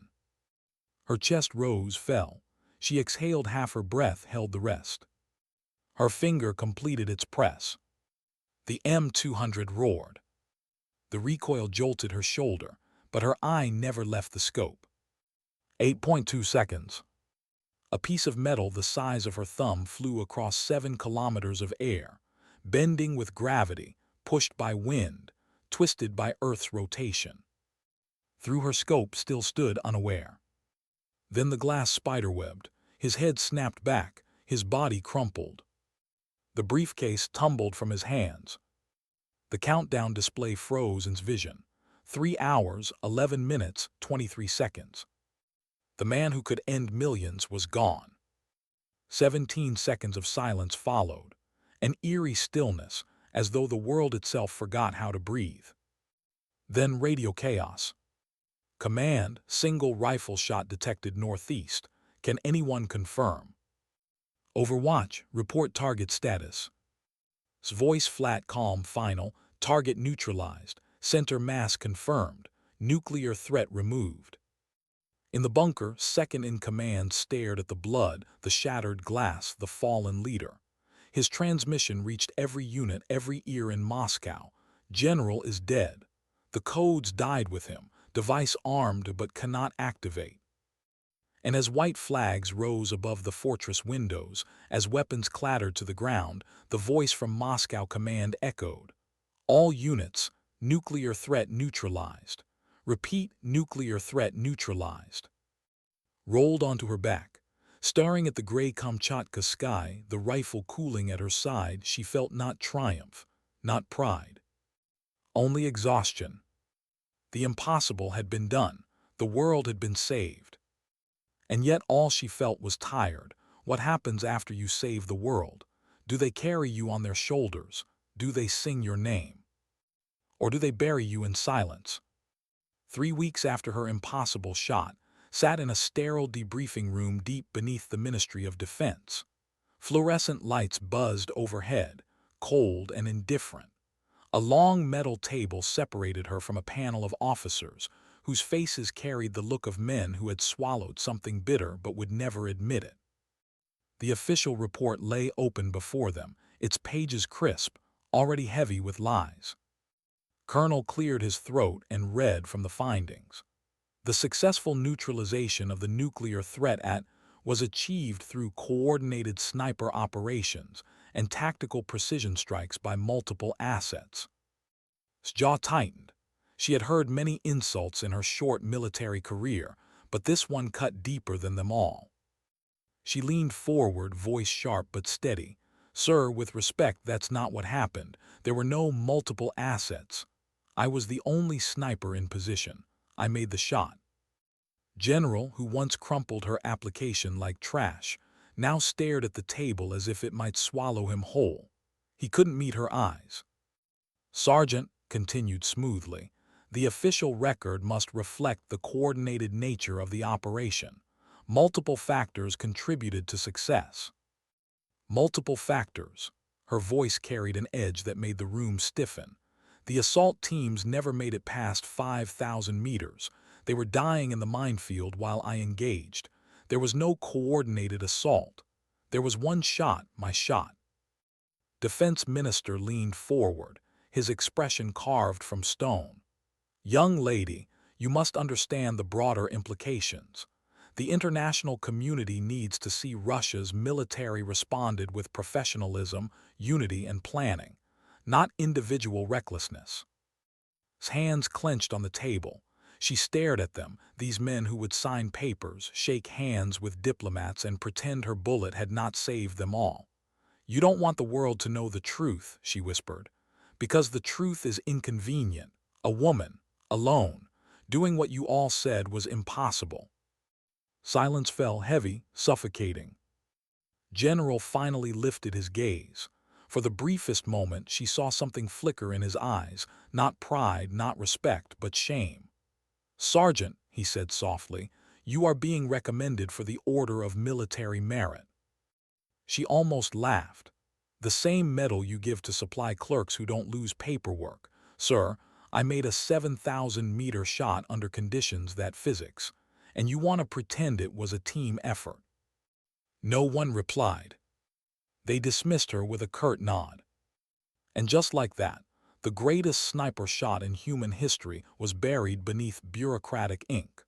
Her chest rose, fell. She exhaled half her breath, held the rest. Her finger completed its press. The M200 roared. The recoil jolted her shoulder, but her eye never left the scope. 8.2 seconds. A piece of metal the size of her thumb flew across 7 kilometers of air, bending with gravity, pushed by wind, twisted by Earth's rotation. Through her scope still stood unaware. Then the glass spiderwebbed, his head snapped back, his body crumpled. The briefcase tumbled from his hands. The countdown display froze in vision. 3 hours, 11 minutes, 23 seconds. The man who could end millions was gone. 17 seconds of silence followed, an eerie stillness, as though the world itself forgot how to breathe. Then radio chaos. Command, single rifle shot detected northeast. Can anyone confirm? Overwatch, report target status. Voice flat, calm, final, target neutralized, center mass confirmed, nuclear threat removed. In the bunker, second in command stared at the blood, the shattered glass, the fallen leader. His transmission reached every unit, every ear in Moscow. General is dead. The codes died with him, device armed but cannot activate. And as white flags rose above the fortress windows, as weapons clattered to the ground, the voice from Moscow command echoed. All units, nuclear threat neutralized. Repeat, nuclear threat neutralized. Rolled onto her back. Staring at the gray Kamchatka sky, the rifle cooling at her side, she felt not triumph, not pride. Only exhaustion. The impossible had been done. The world had been saved. And yet all she felt was tired. What happens after you save the world? Do they carry you on their shoulders? Do they sing your name? Or do they bury you in silence? 3 weeks after her impossible shot, sat in a sterile debriefing room deep beneath the Ministry of Defense. Fluorescent lights buzzed overhead, cold and indifferent. A long metal table separated her from a panel of officers, whose faces carried the look of men who had swallowed something bitter but would never admit it. The official report lay open before them, its pages crisp, already heavy with lies. Colonel cleared his throat and read from the findings. The successful neutralization of the nuclear threat was achieved through coordinated sniper operations and tactical precision strikes by multiple assets. His jaw tightened. She had heard many insults in her short military career, but this one cut deeper than them all. She leaned forward, voice sharp but steady. Sir, with respect, that's not what happened. There were no multiple assets. I was the only sniper in position. I made the shot. General, who once crumpled her application like trash, now stared at the table as if it might swallow him whole. He couldn't meet her eyes. Sergeant continued smoothly, the official record must reflect the coordinated nature of the operation. Multiple factors contributed to success. Multiple factors. Her voice carried an edge that made the room stiffen. The assault teams never made it past 5,000 meters. They were dying in the minefield while I engaged. There was no coordinated assault. There was one shot, my shot. Defense Minister leaned forward, his expression carved from stone. Young lady, you must understand the broader implications. The international community needs to see Russia's military responded with professionalism, unity, and planning, not individual recklessness. His hands clenched on the table. She stared at them, these men who would sign papers, shake hands with diplomats, and pretend her bullet had not saved them all. You don't want the world to know the truth, she whispered, because the truth is inconvenient. A woman, alone, doing what you all said was impossible. Silence fell heavy, suffocating. General finally lifted his gaze. For the briefest moment, she saw something flicker in his eyes, not pride, not respect, but shame. Sergeant, he said softly, you are being recommended for the Order of Military Merit. She almost laughed. The same medal you give to supply clerks who don't lose paperwork. Sir, I made a 7,000-meter shot under conditions that physics, and you want to pretend it was a team effort. No one replied. They dismissed her with a curt nod. And just like that, the greatest sniper shot in human history was buried beneath bureaucratic ink.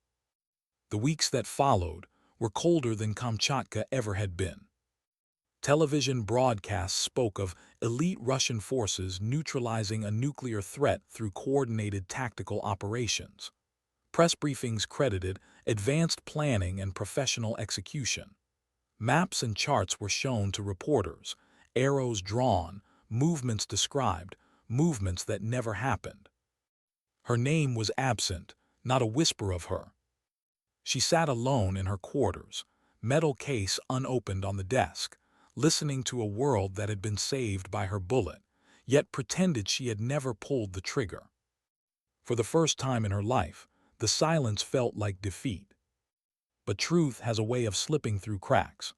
The weeks that followed were colder than Kamchatka ever had been. Television broadcasts spoke of elite Russian forces neutralizing a nuclear threat through coordinated tactical operations. Press briefings credited advanced planning and professional execution. Maps and charts were shown to reporters, arrows drawn, movements described, movements that never happened. Her name was absent, not a whisper of her. She sat alone in her quarters, metal case unopened on the desk, listening to a world that had been saved by her bullet, yet pretended she had never pulled the trigger. For the first time in her life, the silence felt like defeat. But truth has a way of slipping through cracks.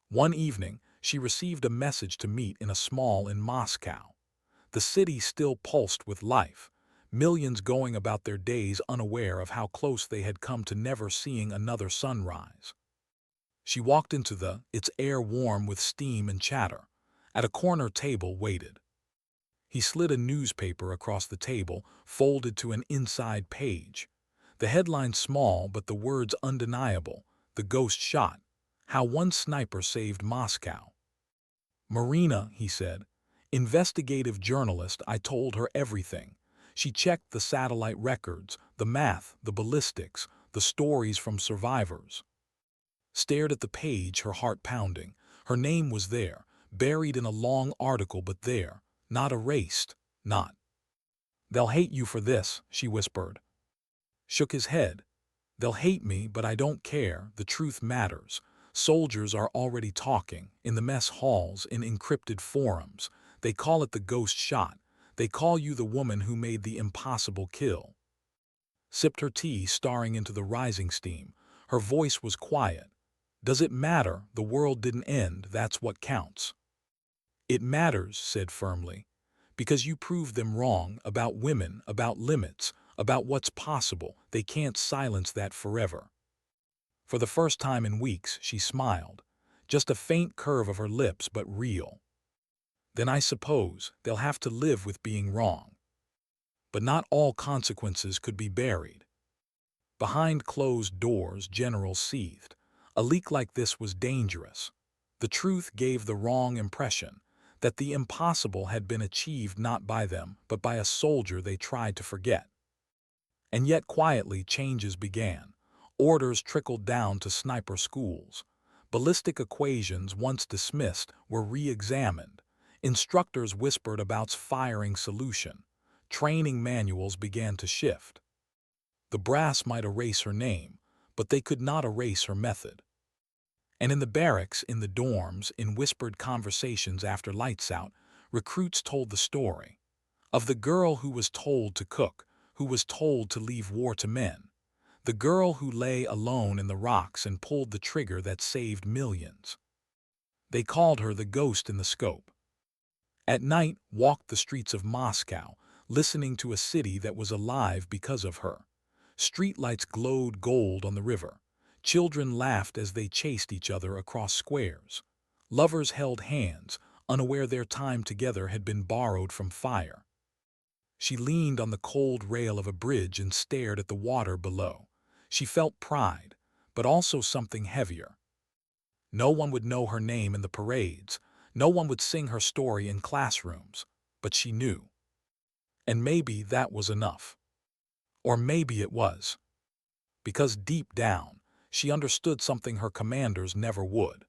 One evening, she received a message to meet in a mall in Moscow. The city still pulsed with life, millions going about their days unaware of how close they had come to never seeing another sunrise. She walked into its air warm with steam and chatter. At a corner table waited. He slid a newspaper across the table, folded to an inside page. The headline small, but the words undeniable. The ghost shot. How one sniper saved Moscow. Marina, he said. Investigative journalist, I told her everything. She checked the satellite records, the math, the ballistics, the stories from survivors. Stared at the page, her heart pounding. Her name was there, buried in a long article, but there, not erased, not. They'll hate you for this, she whispered. Shook his head. They'll hate me, but I don't care, the truth matters. Soldiers are already talking, in the mess halls, in encrypted forums. They call it the ghost shot. They call you the woman who made the impossible kill. Sipped her tea, staring into the rising steam. Her voice was quiet. Does it matter? The world didn't end, that's what counts. It matters, said firmly, because you proved them wrong about women, about limits, about what's possible. They can't silence that forever. For the first time in weeks, she smiled, just a faint curve of her lips, but real. Then I suppose they'll have to live with being wrong. But not all consequences could be buried. Behind closed doors, generals seethed. A leak like this was dangerous. The truth gave the wrong impression, that the impossible had been achieved not by them, but by a soldier they tried to forget. And yet quietly changes began. Orders trickled down to sniper schools. Ballistic equations, once dismissed, were re-examined. Instructors whispered about firing solution. Training manuals began to shift. The brass might erase her name, but they could not erase her method. And in the barracks, in the dorms, in whispered conversations after lights out, recruits told the story of the girl who was told to cook, who was told to leave war to men, the girl who lay alone in the rocks and pulled the trigger that saved millions. They called her the ghost in the scope. At night, walked the streets of Moscow, listening to a city that was alive because of her. Streetlights glowed gold on the river. Children laughed as they chased each other across squares. Lovers held hands, unaware their time together had been borrowed from fire. She leaned on the cold rail of a bridge and stared at the water below. She felt pride, but also something heavier. No one would know her name in the parades. No one would sing her story in classrooms. But she knew. And maybe that was enough. Or maybe it was. Because deep down, she understood something her commanders never would.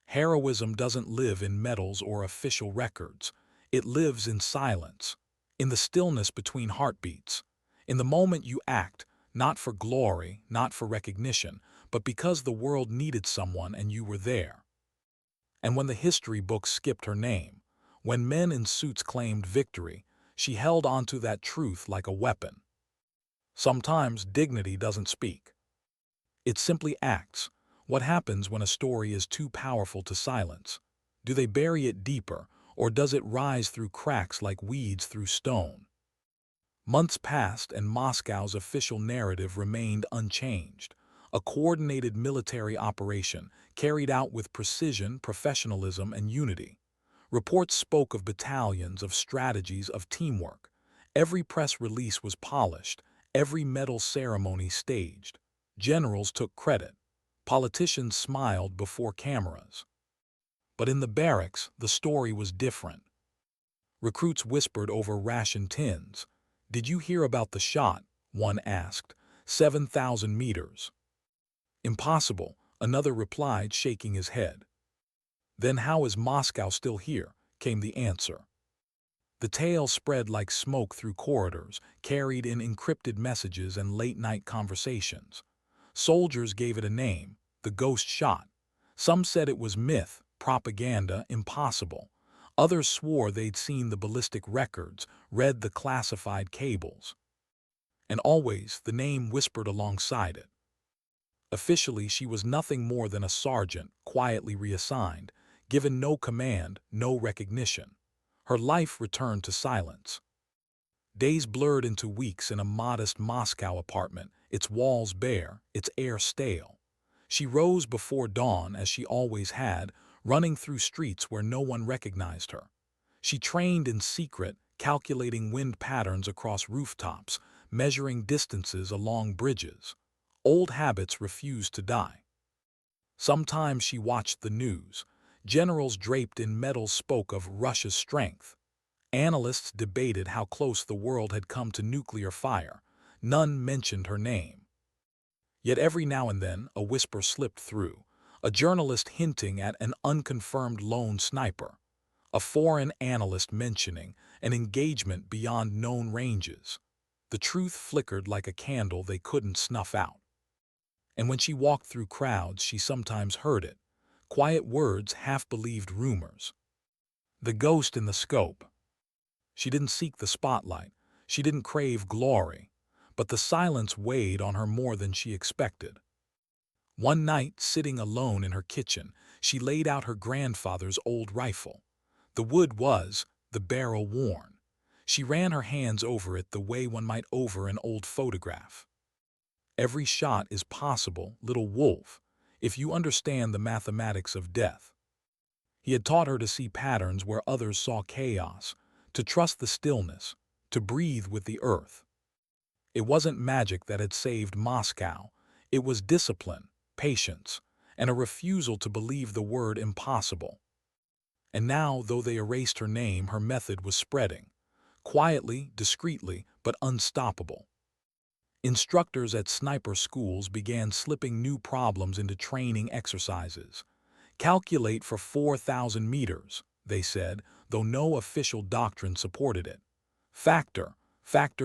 Heroism doesn't live in medals or official records. It lives in silence, in the stillness between heartbeats, in the moment you act, not for glory, not for recognition, but because the world needed someone and you were there. And when the history books skipped her name, when men in suits claimed victory, she held onto that truth like a weapon. Sometimes dignity doesn't speak. It simply acts. What happens when a story is too powerful to silence? Do they bury it deeper, or does it rise through cracks like weeds through stone? Months passed and Moscow's official narrative remained unchanged. A coordinated military operation carried out with precision, professionalism, and unity. Reports spoke of battalions, of strategies, of teamwork. Every press release was polished, every medal ceremony staged. Generals took credit. Politicians smiled before cameras. But in the barracks, the story was different. Recruits whispered over ration tins. "Did you hear about the shot?" one asked. 7,000 meters. "Impossible," another replied, shaking his head. "Then how is Moscow still here?" came the answer. The tale spread like smoke through corridors, carried in encrypted messages and late-night conversations. Soldiers gave it a name, the ghost shot. Some said it was myth, propaganda, impossible. Others swore they'd seen the ballistic records, read the classified cables. And always the name whispered alongside it. Officially, she was nothing more than a sergeant, quietly reassigned, given no command, no recognition. Her life returned to silence. Days blurred into weeks in a modest Moscow apartment, its walls bare, its air stale. She rose before dawn as she always had, running through streets where no one recognized her. She trained in secret, calculating wind patterns across rooftops, measuring distances along bridges. Old habits refused to die. Sometimes she watched the news. Generals draped in medals spoke of Russia's strength. Analysts debated how close the world had come to nuclear fire. None mentioned her name. Yet every now and then a whisper slipped through, a journalist hinting at an unconfirmed lone sniper, a foreign analyst mentioning an engagement beyond known ranges. The truth flickered like a candle they couldn't snuff out. And when she walked through crowds, she sometimes heard it. Quiet words, half-believed rumors. The ghost in the scope. She didn't seek the spotlight. She didn't crave glory. But the silence weighed on her more than she expected. One night, sitting alone in her kitchen, she laid out her grandfather's old rifle. The wood was, the barrel worn. She ran her hands over it the way one might over an old photograph. Every shot is possible, little wolf, if you understand the mathematics of death. He had taught her to see patterns where others saw chaos, to trust the stillness, to breathe with the earth. It wasn't magic that had saved Moscow. It was discipline, patience, and a refusal to believe the word impossible. And now, though they erased her name, her method was spreading. Quietly, discreetly, but unstoppable. Instructors at sniper schools began slipping new problems into training exercises. Calculate for 4,000 meters, they said, though no official doctrine supported it. Factor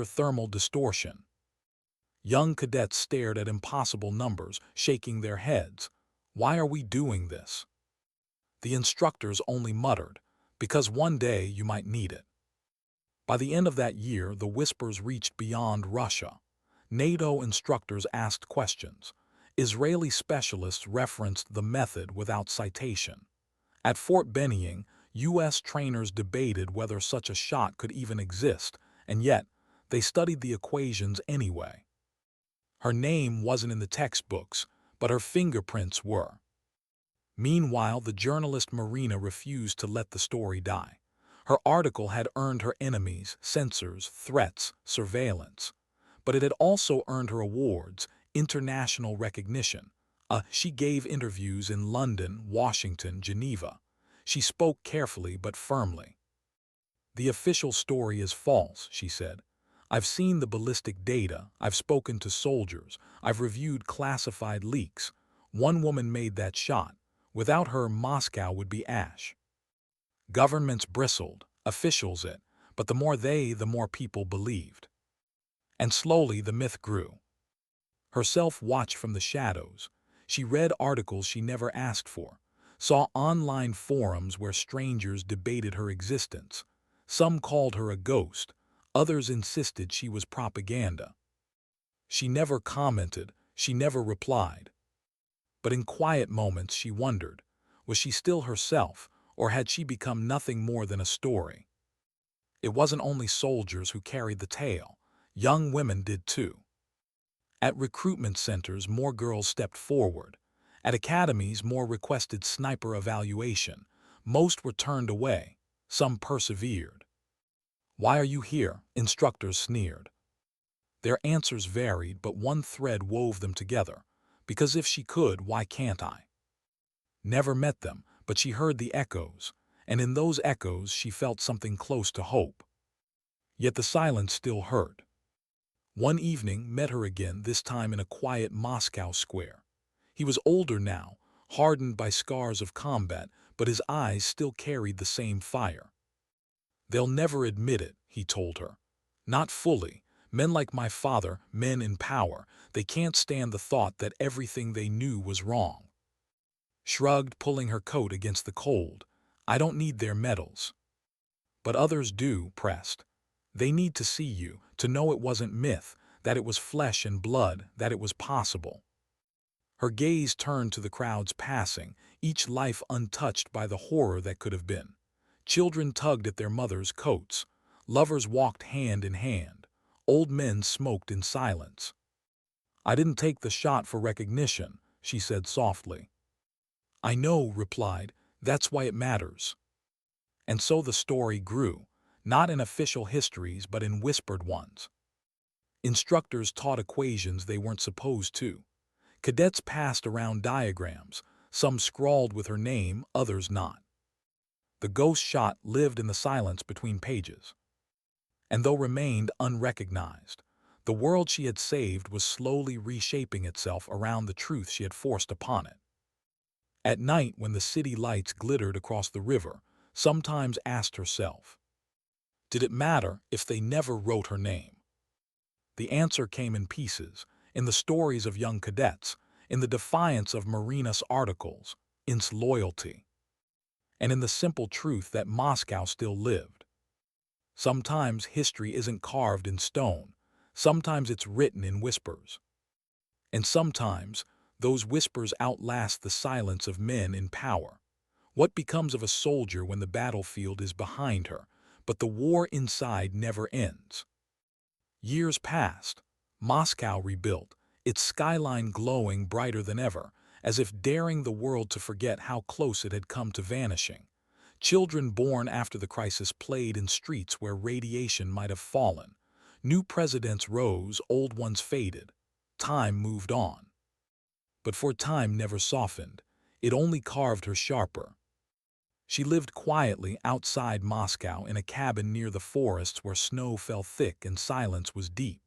thermal distortion. Young cadets stared at impossible numbers, shaking their heads. Why are we doing this? The instructors only muttered, because one day you might need it. By the end of that year, the whispers reached beyond Russia. NATO instructors asked questions. Israeli specialists referenced the method without citation. At Fort Benning, U.S. trainers debated whether such a shot could even exist, and yet they studied the equations anyway. Her name wasn't in the textbooks, but her fingerprints were. Meanwhile, the journalist Marina refused to let the story die. Her article had earned her enemies, censors, threats, surveillance. But it had also earned her awards, international recognition. She gave interviews in London, Washington, Geneva. She spoke carefully but firmly. The official story is false, she said. I've seen the ballistic data, I've spoken to soldiers, I've reviewed classified leaks. One woman made that shot. Without her, Moscow would be ash. Governments bristled, officials it, but the more people believed. And slowly the myth grew. Herself watched from the shadows. She read articles she never asked for, saw online forums where strangers debated her existence. Some called her a ghost, others insisted she was propaganda. She never commented, she never replied. But in quiet moments she wondered, was she still herself, or had she become nothing more than a story? It wasn't only soldiers who carried the tale. Young women did too. At recruitment centers, more girls stepped forward. At academies, more requested sniper evaluation. Most were turned away. Some persevered. Why are you here? Instructors sneered. Their answers varied, but one thread wove them together. Because if she could, why can't I? Never met them, but she heard the echoes, and in those echoes she felt something close to hope. Yet the silence still hurt. One evening met her again, this time in a quiet Moscow square. He was older now, hardened by scars of combat, but his eyes still carried the same fire. They'll never admit it, he told her. Not fully. Men like my father, men in power, they can't stand the thought that everything they knew was wrong. Shrugged, pulling her coat against the cold. I don't need their medals. But others do, pressed. They need to see you, to know it wasn't myth, that it was flesh and blood, that it was possible. Her gaze turned to the crowds passing, each life untouched by the horror that could have been. Children tugged at their mothers' coats. Lovers walked hand in hand. Old men smoked in silence. I didn't take the shot for recognition, she said softly. I know, replied, that's why it matters. And so the story grew, not in official histories but in whispered ones. Instructors taught equations they weren't supposed to. Cadets passed around diagrams, some scrawled with her name, others not. The ghost shot lived in the silence between pages. And though remained unrecognized, the world she had saved was slowly reshaping itself around the truth she had forced upon it. At night, when the city lights glittered across the river, sometimes asked herself, did it matter if they never wrote her name? The answer came in pieces, in the stories of young cadets, in the defiance of Marina's articles, in its loyalty, and in the simple truth that Moscow still lived. Sometimes history isn't carved in stone, sometimes it's written in whispers. And sometimes those whispers outlast the silence of men in power. What becomes of a soldier when the battlefield is behind her, but the war inside never ends? Years passed. Moscow rebuilt, its skyline glowing brighter than ever, as if daring the world to forget how close it had come to vanishing. Children born after the crisis played in streets where radiation might have fallen. New presidents rose, old ones faded. Time moved on. But for time never softened. It only carved her sharper. She lived quietly outside Moscow in a cabin near the forests where snow fell thick and silence was deep.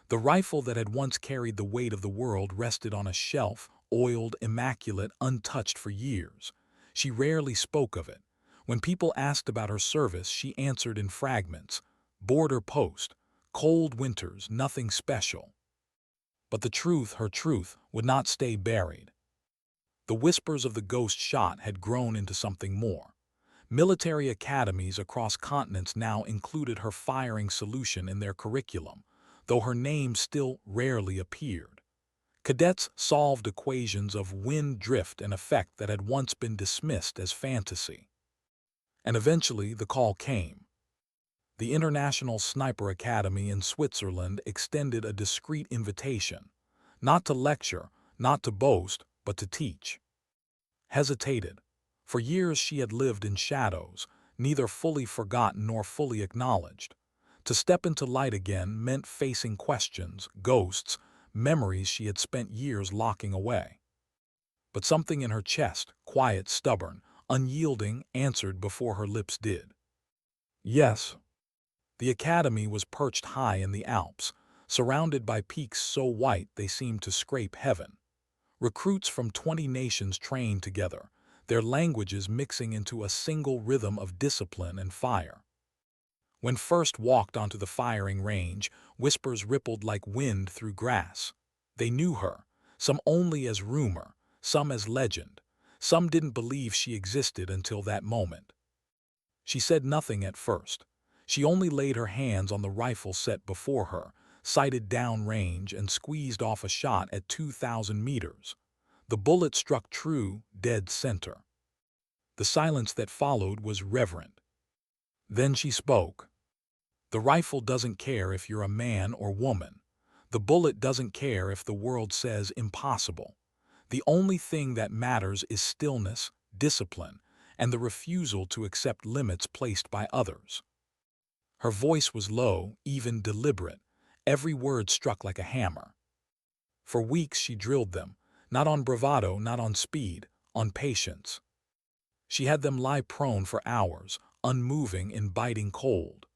The rifle that had once carried the weight of the world rested on a shelf, oiled, immaculate, untouched for years. She rarely spoke of it. When people asked about her service, she answered in fragments. Border post, cold winters, nothing special. But the truth, her truth, would not stay buried. The whispers of the ghost shot had grown into something more. Military academies across continents now included her firing solution in their curriculum, though her name still rarely appeared. Cadets solved equations of wind drift and effect that had once been dismissed as fantasy. And eventually the call came. The International Sniper Academy in Switzerland extended a discreet invitation, not to lecture, not to boast, but to teach. Hesitated. For years she had lived in shadows, neither fully forgotten nor fully acknowledged. To step into light again meant facing questions, ghosts, memories she had spent years locking away. But something in her chest, quiet, stubborn, unyielding, answered before her lips did. Yes. The academy was perched high in the Alps, surrounded by peaks so white they seemed to scrape heaven. Recruits from 20 nations trained together, their languages mixing into a single rhythm of discipline and fire. When first walked onto the firing range, whispers rippled like wind through grass. They knew her, some only as rumor, some as legend. Some didn't believe she existed until that moment. She said nothing at first. She only laid her hands on the rifle set before her, sighted downrange and squeezed off a shot at 2,000 meters. The bullet struck true, dead center. The silence that followed was reverent. Then she spoke. The rifle doesn't care if you're a man or woman. The bullet doesn't care if the world says impossible. The only thing that matters is stillness, discipline, and the refusal to accept limits placed by others. Her voice was low, even deliberate. Every word struck like a hammer. For weeks she drilled them, not on bravado, not on speed, on patience. She had them lie prone for hours, unmoving in biting cold.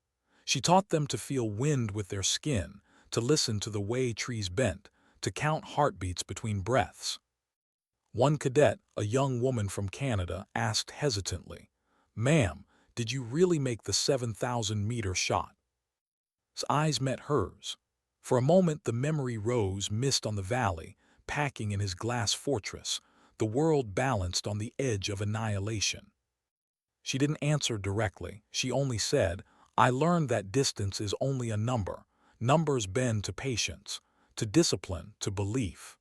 She taught them to feel wind with their skin, to listen to the way trees bent, to count heartbeats between breaths. One cadet, a young woman from Canada, asked hesitantly, "Ma'am, did you really make the 7,000-meter shot?" His eyes met hers. For a moment the memory rose mist on the valley, packing in his glass fortress, the world balanced on the edge of annihilation. She didn't answer directly. She only said, "I learned that distance is only a number. Numbers bend to patience, to discipline, to belief."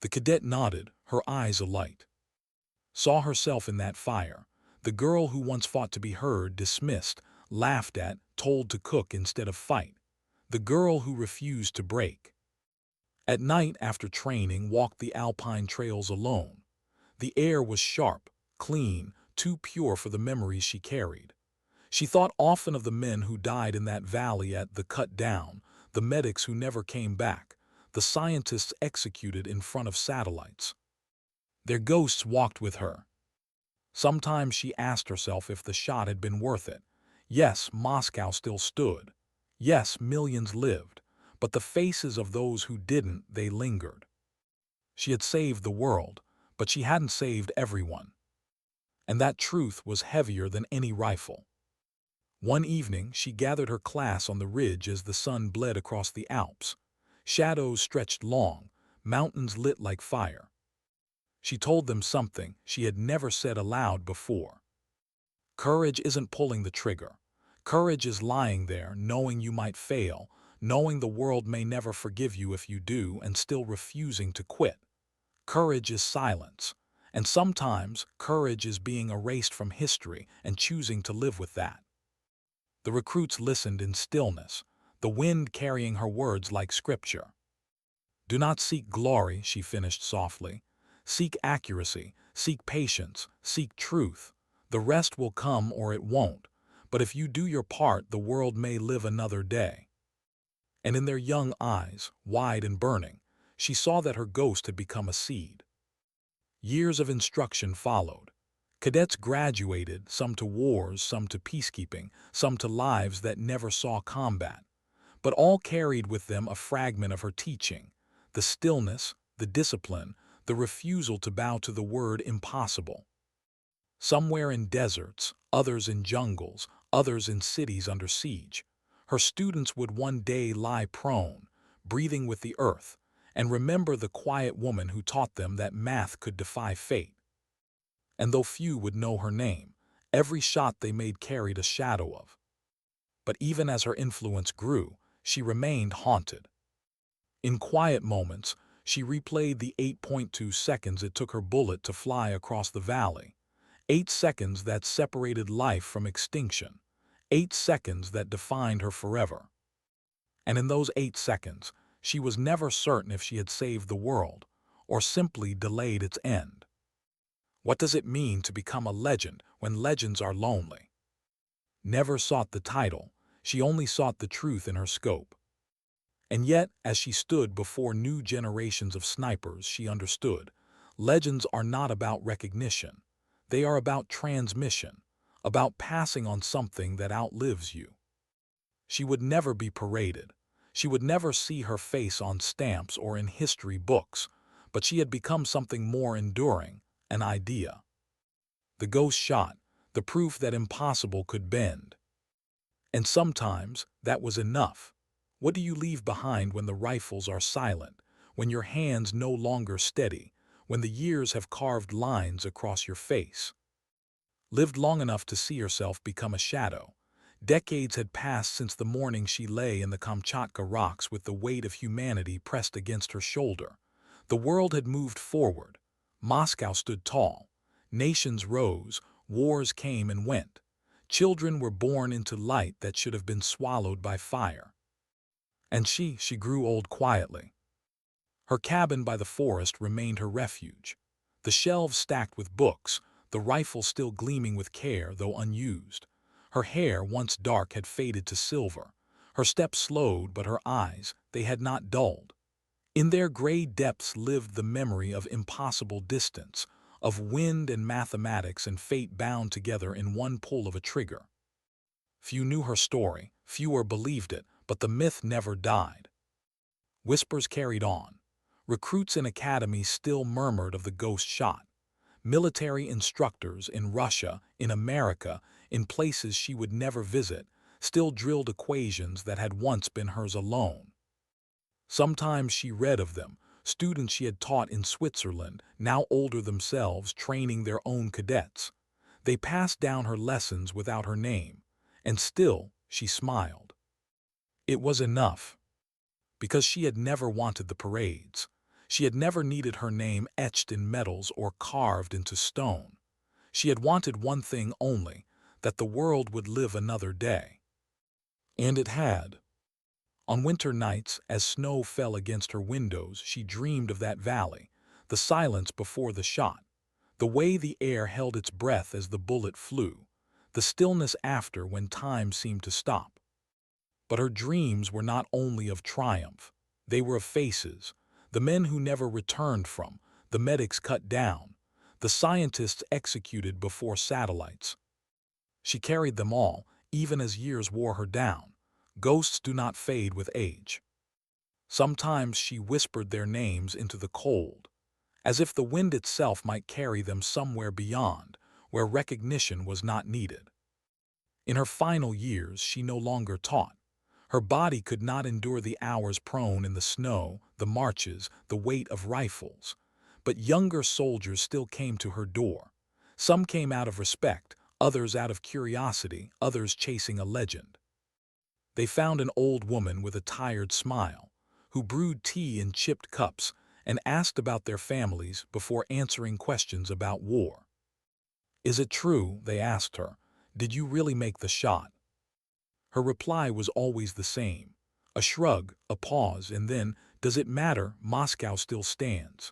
The cadet nodded, her eyes alight. Saw herself in that fire, the girl who once fought to be heard, dismissed, laughed at, told to cook instead of fight. The girl who refused to break. At night after training, walked the alpine trails alone. The air was sharp, clean, too pure for the memories she carried. She thought often of the men who died in that valley at the Cut Down, the medics who never came back, the scientists executed in front of satellites. Their ghosts walked with her. Sometimes she asked herself if the shot had been worth it. Yes, Moscow still stood. Yes, millions lived. But the faces of those who didn't, they lingered. She had saved the world, but she hadn't saved everyone. And that truth was heavier than any rifle. One evening, she gathered her class on the ridge as the sun bled across the Alps. Shadows stretched long, mountains lit like fire. She told them something she had never said aloud before. Courage isn't pulling the trigger. Courage is lying there, knowing you might fail, knowing the world may never forgive you if you do, and still refusing to quit. Courage is silence, and sometimes courage is being erased from history and choosing to live with that. The recruits listened in stillness, the wind carrying her words like scripture. "Do not seek glory," she finished softly. "Seek accuracy, seek patience, seek truth. The rest will come or it won't, but if you do your part, the world may live another day." And in their young eyes, wide and burning, she saw that her ghost had become a seed. Years of instruction followed. Cadets graduated, some to wars, some to peacekeeping, some to lives that never saw combat. But all carried with them a fragment of her teaching, the stillness, the discipline, the refusal to bow to the word impossible. Somewhere in deserts, others in jungles, others in cities under siege, her students would one day lie prone, breathing with the earth, And remember the quiet woman who taught them that math could defy fate. And though few would know her name, every shot they made carried a shadow of. But even as her influence grew, she remained haunted. In quiet moments, she replayed the 8.2 seconds it took her bullet to fly across the valley. 8 seconds that separated life from extinction. 8 seconds that defined her forever. And in those 8 seconds, she was never certain if she had saved the world, or simply delayed its end. What does it mean to become a legend when legends are lonely? Never sought the title, she only sought the truth in her scope. And yet, as she stood before new generations of snipers, she understood, legends are not about recognition. They are about transmission, about passing on something that outlives you. She would never be paraded. She would never see her face on stamps or in history books, but she had become something more enduring, an idea. The ghost shot, the proof that impossible could bend. And sometimes that was enough. What do you leave behind when the rifles are silent, when your hands no longer steady, when the years have carved lines across your face? Lived long enough to see herself become a shadow. Decades had passed since the morning she lay in the Kamchatka rocks with the weight of humanity pressed against her shoulder. The world had moved forward. Moscow stood tall. Nations rose. Wars came and went. Children were born into light that should have been swallowed by fire. And she grew old quietly. Her cabin by the forest remained her refuge. The shelves stacked with books, the rifle still gleaming with care though unused. Her hair, once dark, had faded to silver. Her steps slowed, but her eyes, they had not dulled. In their gray depths lived the memory of impossible distance, of wind and mathematics and fate bound together in one pull of a trigger. Few knew her story, fewer believed it, but the myth never died. Whispers carried on. Recruits in academies still murmured of the ghost shot. Military instructors in Russia, in America, in places she would never visit, still drilled equations that had once been hers alone. Sometimes she read of them, students she had taught in Switzerland, now older themselves, training their own cadets. They passed down her lessons without her name, and still she smiled. It was enough, because she had never wanted the parades. She had never needed her name etched in metals or carved into stone. She had wanted one thing only, that the world would live another day. And it had. On winter nights, as snow fell against her windows, she dreamed of that valley, the silence before the shot, the way the air held its breath as the bullet flew, the stillness after when time seemed to stop. But her dreams were not only of triumph, they were of faces, the men who never returned from, the medics cut down, the scientists executed before satellites. She carried them all, even as years wore her down. Ghosts do not fade with age. Sometimes she whispered their names into the cold, as if the wind itself might carry them somewhere beyond, where recognition was not needed. In her final years, she no longer taught. Her body could not endure the hours prone in the snow, the marches, the weight of rifles. But younger soldiers still came to her door. Some came out of respect, others out of curiosity, others chasing a legend. They found an old woman with a tired smile, who brewed tea in chipped cups and asked about their families before answering questions about war. "Is it true?" they asked her. "Did you really make the shot?" Her reply was always the same. A shrug, a pause, and then, "Does it matter? Moscow still stands."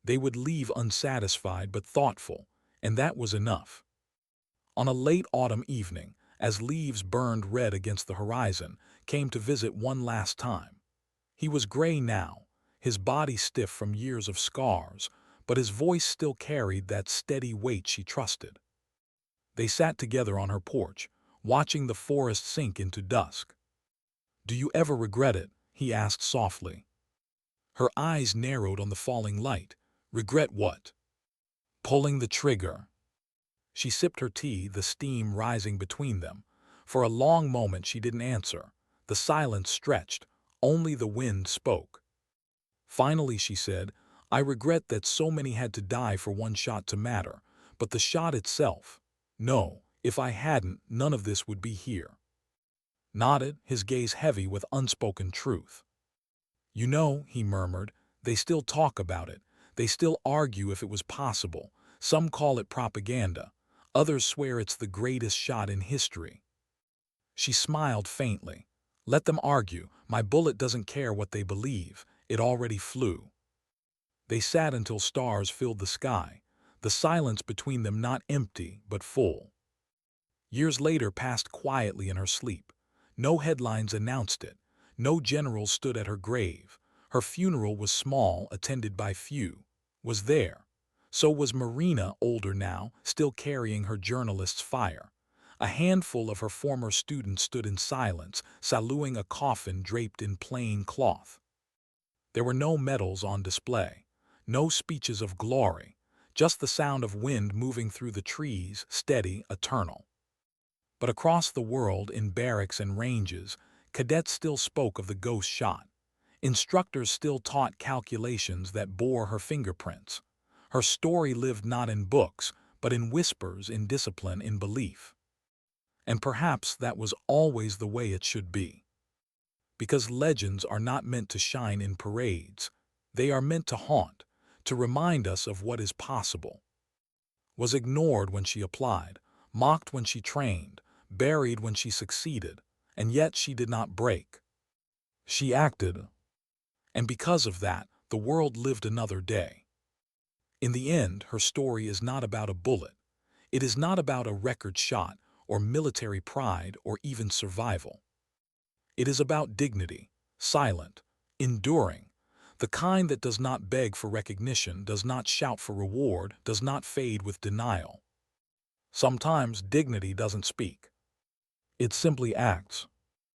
They would leave unsatisfied but thoughtful, and that was enough. On a late autumn evening, as leaves burned red against the horizon, came to visit one last time. He was gray now, his body stiff from years of scars, but his voice still carried that steady weight she trusted. They sat together on her porch, watching the forest sink into dusk. "Do you ever regret it?" he asked softly. Her eyes narrowed on the falling light. "Regret what?" "Pulling the trigger." She sipped her tea, the steam rising between them. For a long moment she didn't answer. The silence stretched. Only the wind spoke. Finally, she said, I regret that so many had to die for one shot to matter, but the shot itself, no, if I hadn't, none of this would be here. Nodded, his gaze heavy with unspoken truth. You know, he murmured, they still talk about it. They still argue if it was possible. Some call it propaganda. Others swear it's the greatest shot in history. She smiled faintly. Let them argue. My bullet doesn't care what they believe. It already flew. They sat until stars filled the sky, the silence between them not empty but full. Years later passed quietly in her sleep. No headlines announced it. No general stood at her grave. Her funeral was small, attended by few. Was there. So was Marina, older now, still carrying her journalist's fire. A handful of her former students stood in silence, saluting a coffin draped in plain cloth. There were no medals on display, no speeches of glory, just the sound of wind moving through the trees, steady, eternal. But across the world, in barracks and ranges, cadets still spoke of the ghost shot. Instructors still taught calculations that bore her fingerprints. Her story lived not in books, but in whispers, in discipline, in belief. And perhaps that was always the way it should be. Because legends are not meant to shine in parades. They are meant to haunt, to remind us of what is possible. Was ignored when she applied, mocked when she trained, buried when she succeeded, and yet she did not break. She acted, and because of that, the world lived another day. In the end, her story is not about a bullet. It is not about a record shot, or military pride, or even survival. It is about dignity, silent, enduring, the kind that does not beg for recognition, does not shout for reward, does not fade with denial. Sometimes dignity doesn't speak. It simply acts.